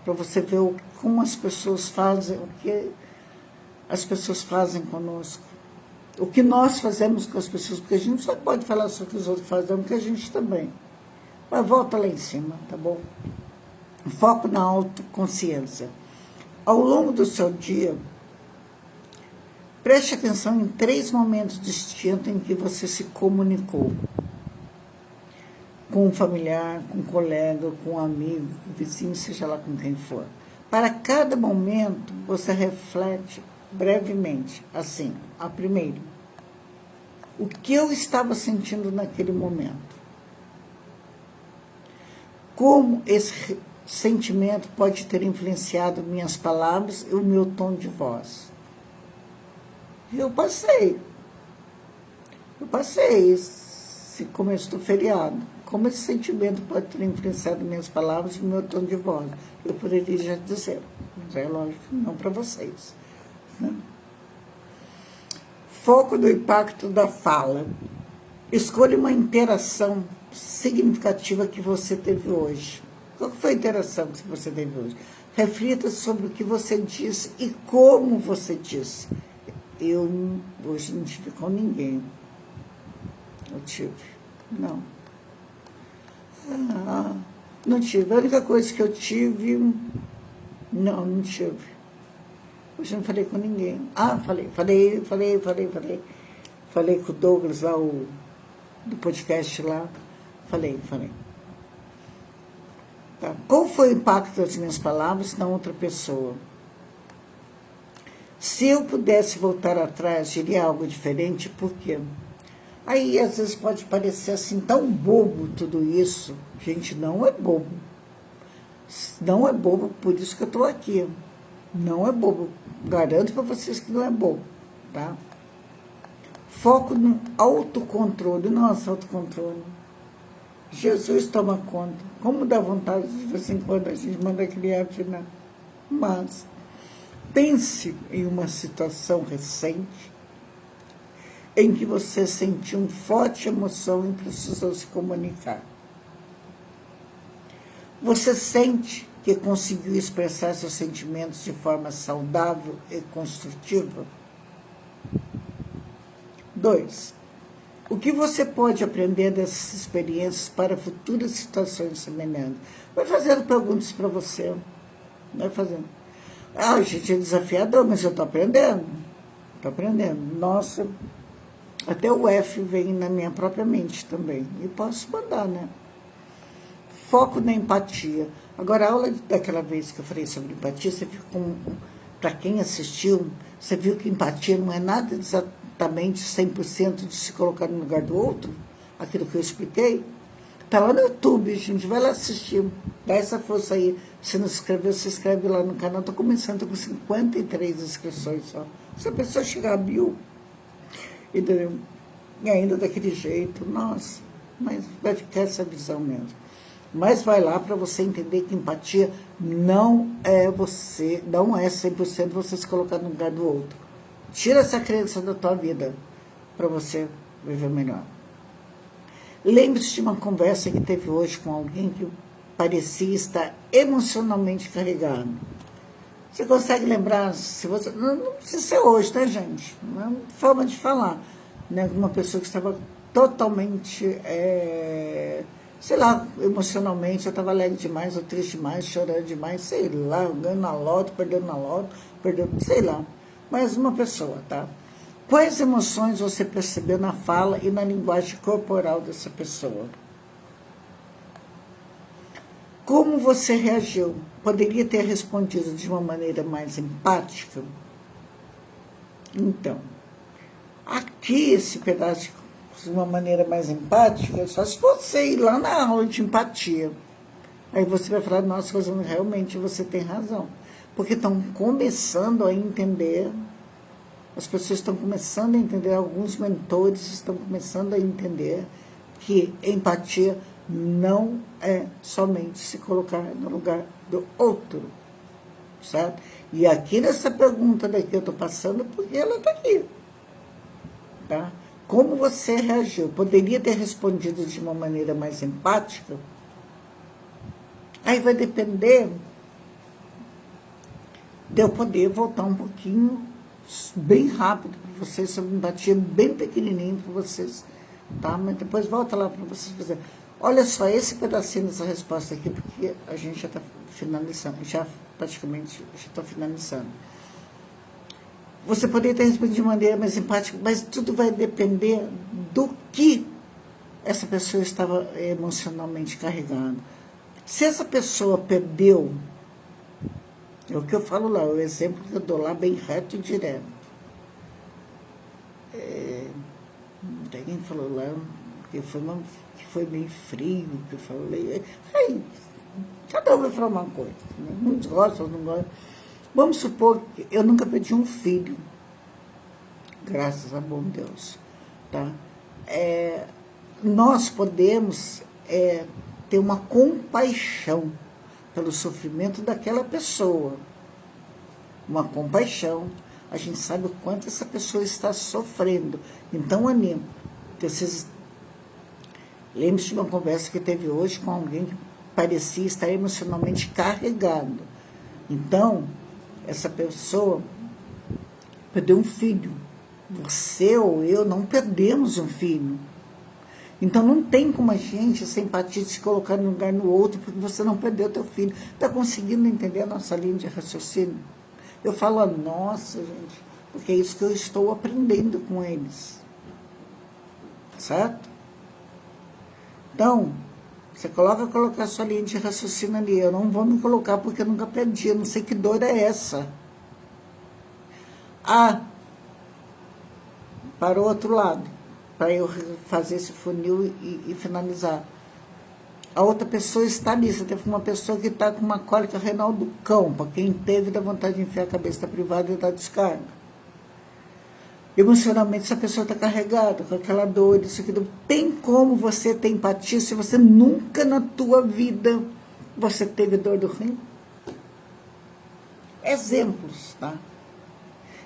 para você ver como as pessoas fazem, o que as pessoas fazem conosco, o que nós fazemos com as pessoas, porque a gente só pode falar sobre o que os outros fazem, porque a gente também. Mas volta lá em cima, tá bom? Foco na autoconsciência. Ao longo do seu dia, preste atenção em 3 momentos distintos em que você se comunicou. Com um familiar, com um colega, com um amigo, com um vizinho, seja lá com quem for. Para cada momento, você reflete brevemente, assim, a primeiro, o que eu estava sentindo naquele momento. Como esse sentimento pode ter influenciado minhas palavras e o meu tom de voz. Eu passei, se começou feriado. Como esse sentimento pode ter influenciado minhas palavras e o meu tom de voz? Eu poderia já dizer, mas é lógico, não para vocês. Né? Foco do impacto da fala. Escolha uma interação significativa que você teve hoje. Qual foi a interação que você teve hoje? Reflita sobre o que você disse e como você disse. Eu hoje não tive com ninguém. Eu tive. Não. Não tive. A única coisa que eu tive... Não tive. Hoje eu não falei com ninguém. Falei. Falei com o Douglas lá, do podcast lá. Falei. Tá. Qual foi o impacto das minhas palavras na outra pessoa? Se eu pudesse voltar atrás, diria algo diferente, por quê? Aí, às vezes, pode parecer assim, tão bobo tudo isso. Gente, não é bobo. Não é bobo, por isso que eu estou aqui. Não é bobo. Garanto para vocês que não é bobo, tá? Foco no autocontrole. Nossa, autocontrole. Jesus toma conta. Como dá vontade de vez em quando a gente manda criar afinar. Mas pense em uma situação recente em que você sentiu uma forte emoção e precisou se comunicar. Você sente que conseguiu expressar seus sentimentos de forma saudável e construtiva? 2. O que você pode aprender dessas experiências para futuras situações semelhantes? Vai fazendo perguntas para você. Vai fazendo. Gente, é desafiador, mas eu estou aprendendo. Nossa, até o F vem na minha própria mente também. E posso mandar, né? Foco na empatia. Agora, a aula daquela vez que eu falei sobre empatia, você viu para quem assistiu, você viu que empatia não é nada exatamente 100% de se colocar no lugar do outro? Aquilo que eu expliquei? Está lá no YouTube, gente. Vai lá assistir. Dá essa força aí. Se não se inscreveu, se inscreve lá no canal. Estou começando com 53 inscrições só. Se a pessoa chegar a 1000, entendeu? E ainda daquele jeito, nossa, mas vai ficar essa visão mesmo. Mas vai lá para você entender que empatia não é 100% você se colocar no lugar do outro. Tira essa crença da tua vida para você viver melhor. Lembre-se de uma conversa que teve hoje com alguém que parecia estar emocionalmente carregado. Você consegue lembrar, se você, não precisa ser hoje, tá, gente? É uma forma de falar. Né? Uma pessoa que estava totalmente, sei lá, emocionalmente, eu estava alegre demais, ou triste demais, chorando demais, sei lá, ganhando na loto, perdendo, sei lá. Mas uma pessoa, tá? Quais emoções você percebeu na fala e na linguagem corporal dessa pessoa? Como você reagiu? Poderia ter respondido de uma maneira mais empática? Então, aqui esse pedaço, de uma maneira mais empática, só se você ir lá na aula de empatia. Aí você vai falar, nossa, Rosana, realmente você tem razão. Porque estão começando a entender, as pessoas estão começando a entender, alguns mentores estão começando a entender que empatia não é somente se colocar no lugar do outro. certo? E aqui nessa pergunta daqui eu estou passando porque ela está aqui, tá? Como você reagiu? Poderia ter respondido de uma maneira mais empática? Aí vai depender de eu poder voltar um pouquinho, bem rápido para vocês, sobre empatia, bem pequenininho para vocês, tá? Mas depois volta lá para vocês fazerem. Olha só, esse pedacinho dessa resposta aqui, porque a gente já está finalizando, já praticamente já está finalizando. Você poderia ter respondido de maneira mais empática, mas tudo vai depender do que essa pessoa estava emocionalmente carregando. Se essa pessoa perdeu, é o que eu falo lá, o exemplo que eu dou lá, bem reto e direto. Alguém falou lá que foi meio frio, que eu falei. Aí, cada um vai falar uma coisa. Né? Uns gostam, outros não gostam. Vamos supor que eu nunca perdi um filho, graças a bom Deus. Tá? Nós podemos ter uma compaixão pelo sofrimento daquela pessoa. Uma compaixão. A gente sabe o quanto essa pessoa está sofrendo. Então, animo. Vocês lembrem-se de uma conversa que teve hoje com alguém que parecia estar emocionalmente carregado. Então, essa pessoa perdeu um filho. Você ou eu não perdemos um filho. Então, não tem como a gente, essa empatia, se colocar no lugar no outro, porque você não perdeu teu filho. Está conseguindo entender a nossa linha de raciocínio? Eu falo a nossa, gente, porque é isso que eu estou aprendendo com eles. Certo? Então, você colocar a sua linha de raciocínio ali. Eu não vou me colocar porque eu nunca perdi. Eu não sei que dor é essa. Para o outro lado, para eu fazer esse funil e finalizar. A outra pessoa está ali. Você teve uma pessoa que está com uma cólica renal do cão. Para quem teve, dá vontade de enfiar a cabeça da privada e dar descarga. Emocionalmente, essa pessoa está carregada com aquela dor, isso aqui. Não tem como você ter empatia se você nunca na tua vida você teve dor do rim? Exemplos, tá?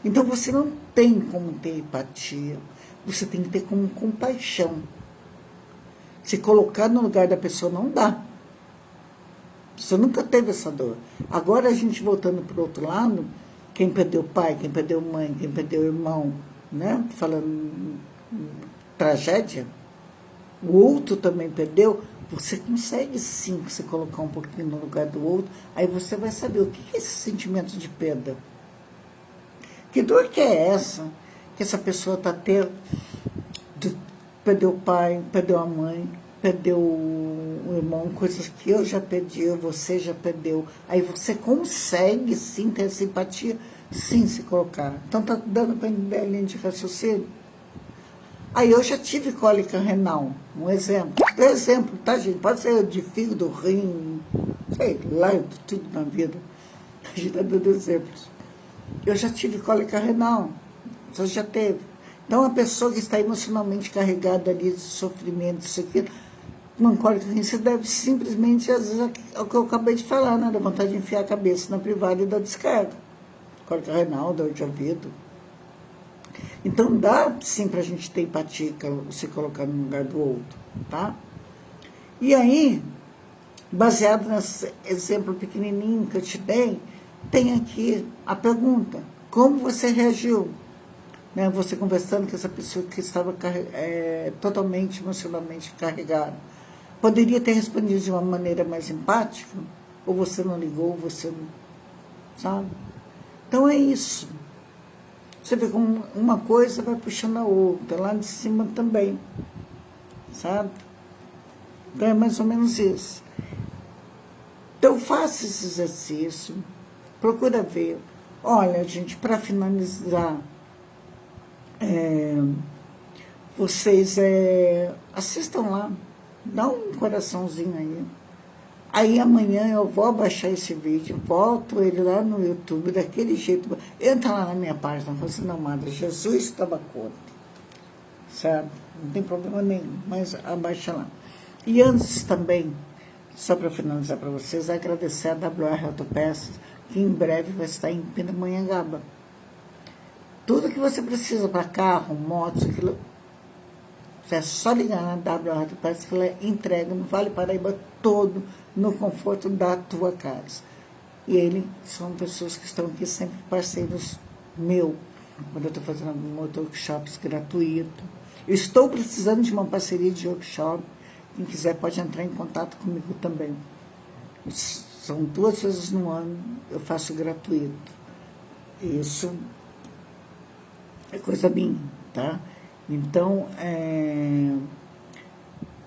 Então, você não tem como ter empatia. Você tem que ter como compaixão. Se colocar no lugar da pessoa não dá. Você nunca teve essa dor. Agora, a gente voltando para o outro lado, quem perdeu pai, quem perdeu mãe, quem perdeu irmão, né? Falando tragédia, o outro também perdeu, você consegue sim se colocar um pouquinho no lugar do outro, aí você vai saber o que é esse sentimento de perda. Que dor que é essa que essa pessoa está tendo? Perdeu o pai, perdeu a mãe, perdeu o irmão, coisas que eu já perdi, você já perdeu. Aí você consegue sim ter simpatia, sim se colocar. Então tá dando para entender a linha de raciocínio? Aí eu já tive cólica renal, um exemplo. Exemplo, tá, gente? Pode ser de fígado, rim, sei lá, tudo na vida. A gente está dando exemplos. Eu já tive cólica renal, você já teve. Então, a pessoa que está emocionalmente carregada ali de sofrimento, isso aqui, uma cólica renal, você deve simplesmente, às vezes, é o que eu acabei de falar, né? Da vontade de enfiar a cabeça na privada e dar descarga. Cólica renal, dor de ouvido. Então, dá sim para a gente ter empatia, se colocar no lugar do outro, tá? E aí, baseado nesse exemplo pequenininho que eu te dei, tem aqui a pergunta: como você reagiu? Né? Você conversando com essa pessoa que estava totalmente emocionalmente carregada. Poderia ter respondido de uma maneira mais empática? Ou você não ligou, você não... Sabe? Então é isso. Você vê como uma coisa vai puxando a outra, lá de cima também. Sabe? Então é mais ou menos isso. Então faça esse exercício. Procura ver. Olha, gente, para finalizar, vocês assistam lá, dá um coraçãozinho aí. Aí amanhã eu vou baixar esse vídeo, volto ele lá no YouTube, daquele jeito. Entra lá na minha página, você não manda, Jesus Tabacoto, certo? Não tem problema nenhum, mas abaixa lá. E antes também, só para finalizar para vocês, agradecer a WR Autopeças, que em breve vai estar em Pindamonhangaba. Tudo que você precisa para carro, motos, aquilo, é só ligar na W Rádio Paz que ela entrega no Vale Paraíba todo, no conforto da tua casa. E eles são pessoas que estão aqui sempre parceiros meu, quando eu estou fazendo workshops gratuitos. Eu estou precisando de uma parceria de workshop. Quem quiser pode entrar em contato comigo também. São 2 vezes no ano, eu faço gratuito. Isso é coisa minha, tá? Então,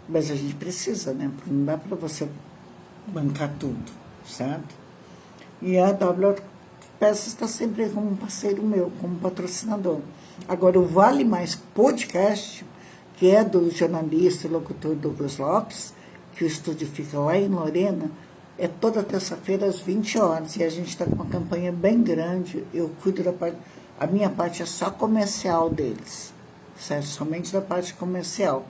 mas a gente precisa, né? Porque não dá para você bancar tudo, certo? E a W Peças está sempre como um parceiro meu, como patrocinador. Agora, o Vale Mais Podcast, que é do jornalista e locutor Douglas Lopes, que o estúdio fica lá em Lorena, é toda terça-feira às 20 horas. E a gente está com uma campanha bem grande. Eu cuido da parte... A minha parte é só comercial deles, certo? Somente da parte comercial.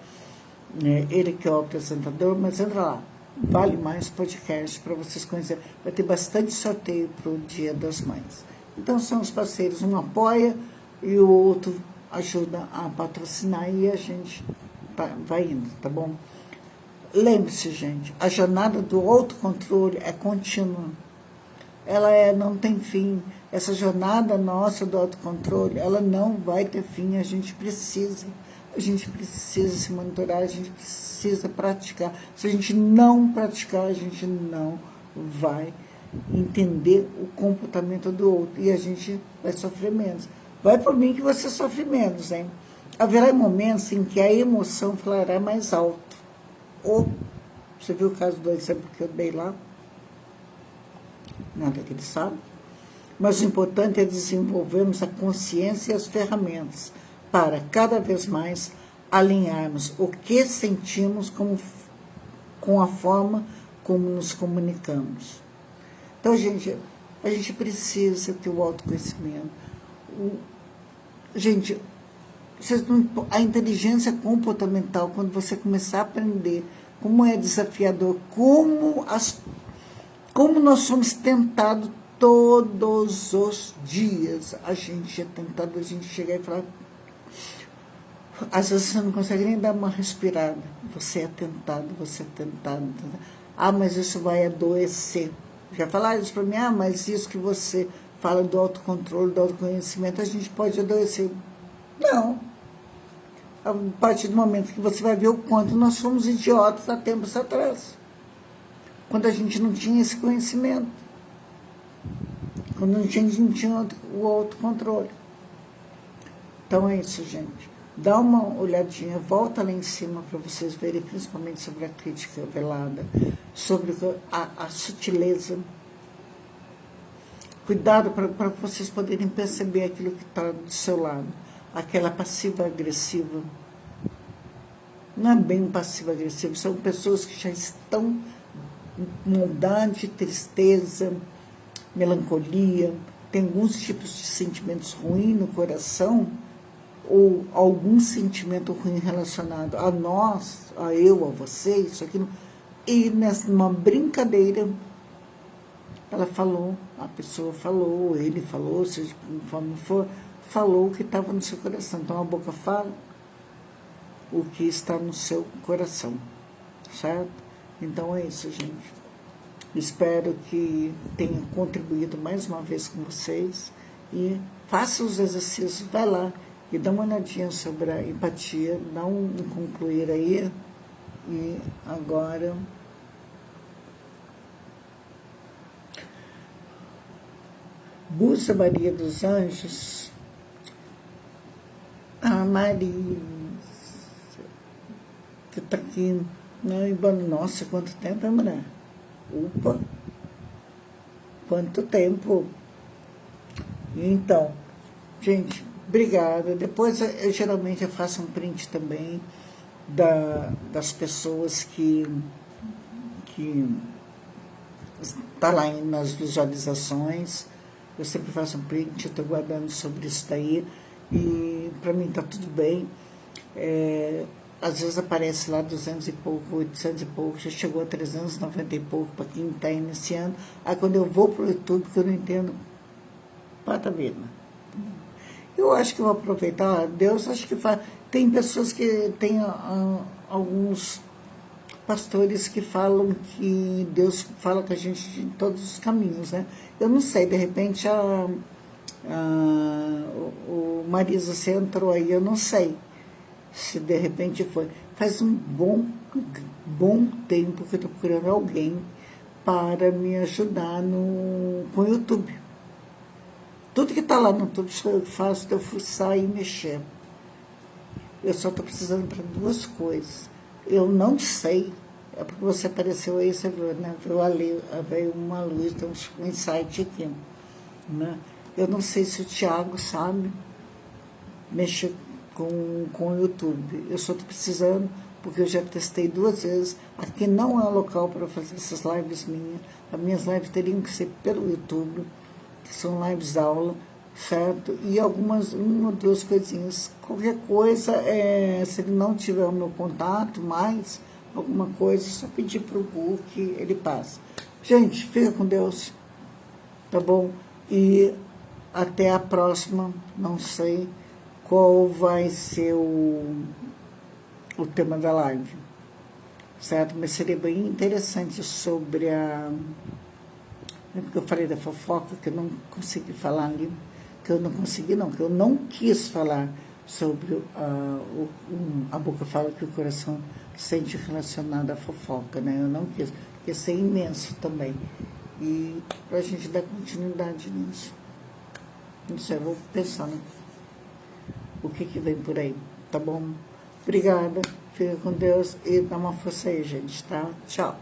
Ele que é o apresentador, mas entra lá. Vale Mais Podcast, para vocês conhecerem. Vai ter bastante sorteio para o Dia das Mães. Então, são os parceiros. Um apoia e o outro ajuda a patrocinar e a gente vai indo, tá bom? Lembre-se, gente, a jornada do autocontrole é contínua. Ela não tem fim. Essa jornada nossa do autocontrole, ela não vai ter fim. A gente precisa se monitorar, a gente precisa praticar. Se a gente não praticar, a gente não vai entender o comportamento do outro. E a gente vai sofrer menos. Vai por mim que você sofre menos, hein? Haverá momentos em que a emoção falará mais alto. Ou, você viu o caso do exemplo que eu dei lá? Nada que ele sabe. Mas o importante é desenvolvermos a consciência e as ferramentas para, cada vez mais, alinharmos o que sentimos com a forma como nos comunicamos. Então, gente, a gente precisa ter o autoconhecimento. Gente, a inteligência comportamental, quando você começar a aprender como é desafiador, como nós somos tentados todos os dias. A gente é tentado, a gente chegar e falar... Às vezes você não consegue nem dar uma respirada. Você é tentado. Ah, mas isso vai adoecer. Já falaram isso para mim? Ah, mas isso que você fala do autocontrole, do autoconhecimento, a gente pode adoecer. Não. A partir do momento que você vai ver o quanto nós fomos idiotas há tempos atrás. Quando a gente não tinha esse conhecimento. Quando a gente não tinha o autocontrole. Então é isso, gente. Dá uma olhadinha, volta lá em cima para vocês verem, principalmente sobre a crítica velada, sobre a sutileza. Cuidado para vocês poderem perceber aquilo que está do seu lado. Aquela passiva-agressiva. Não é bem um passivo-agressivo, são pessoas que já estão mudando de tristeza, melancolia, tem alguns tipos de sentimentos ruins no coração, ou algum sentimento ruim relacionado a nós, a eu, a você, isso aqui. E numa brincadeira, ela falou, a pessoa falou, ele falou, seja conforme for, falou o que estava no seu coração. Então a boca fala o que está no seu coração, certo? Então é isso, gente. Espero que tenha contribuído mais uma vez com vocês e faça os exercícios, vai lá e dá uma olhadinha sobre a empatia, dá um concluir aí. E agora... Búzia Maria dos Anjos. A Maria, que está aqui. Nossa, quanto tempo, hein, mulher? Opa! Quanto tempo! Então, gente, obrigada. Depois, eu geralmente faço um print também das pessoas que está lá nas visualizações. Eu sempre faço um print, eu estou guardando sobre isso daí. E para mim está tudo bem. às vezes aparece lá 200 e pouco, 800 e pouco, já chegou a 390 e pouco para quem está iniciando. Aí quando eu vou para o YouTube, que eu não entendo, pata vida. Eu acho que eu vou aproveitar, Deus acho que faz. Tem pessoas que tem alguns pastores que falam que Deus fala com a gente em todos os caminhos, né? Eu não sei, de repente o Marisa, você entrou aí, eu não sei se de repente foi. Faz um bom tempo que eu estou procurando alguém para me ajudar com o YouTube. Tudo que está lá no YouTube eu faço, eu fuçar e mexer. Eu só estou precisando para duas coisas. Eu não sei, é porque você apareceu aí, você viu, né? Veio uma luz, tem um insight aqui, né? Eu não sei se o Thiago sabe mexer com o YouTube. Eu só estou precisando, porque eu já testei 2 vezes. Aqui não é local para fazer essas lives minhas. As minhas lives teriam que ser pelo YouTube, que são lives aula, certo? E uma ou duas coisinhas. Qualquer coisa, se ele não tiver o meu contato mais, alguma coisa, só pedir para o Gu que ele passa. Gente, fica com Deus, tá bom? E até a próxima, não sei qual vai ser o tema da live, certo? Mas seria bem interessante sobre lembra que eu falei da fofoca, que eu não consegui falar ali, que eu não quis falar sobre a boca fala que o coração sente relacionado à fofoca, né? Eu não quis, porque isso é imenso também. E para a gente dar continuidade nisso. Não sei, eu vou pensar o que vem por aí, tá bom? Obrigada, fica com Deus e dá uma força aí, gente, tá? Tchau.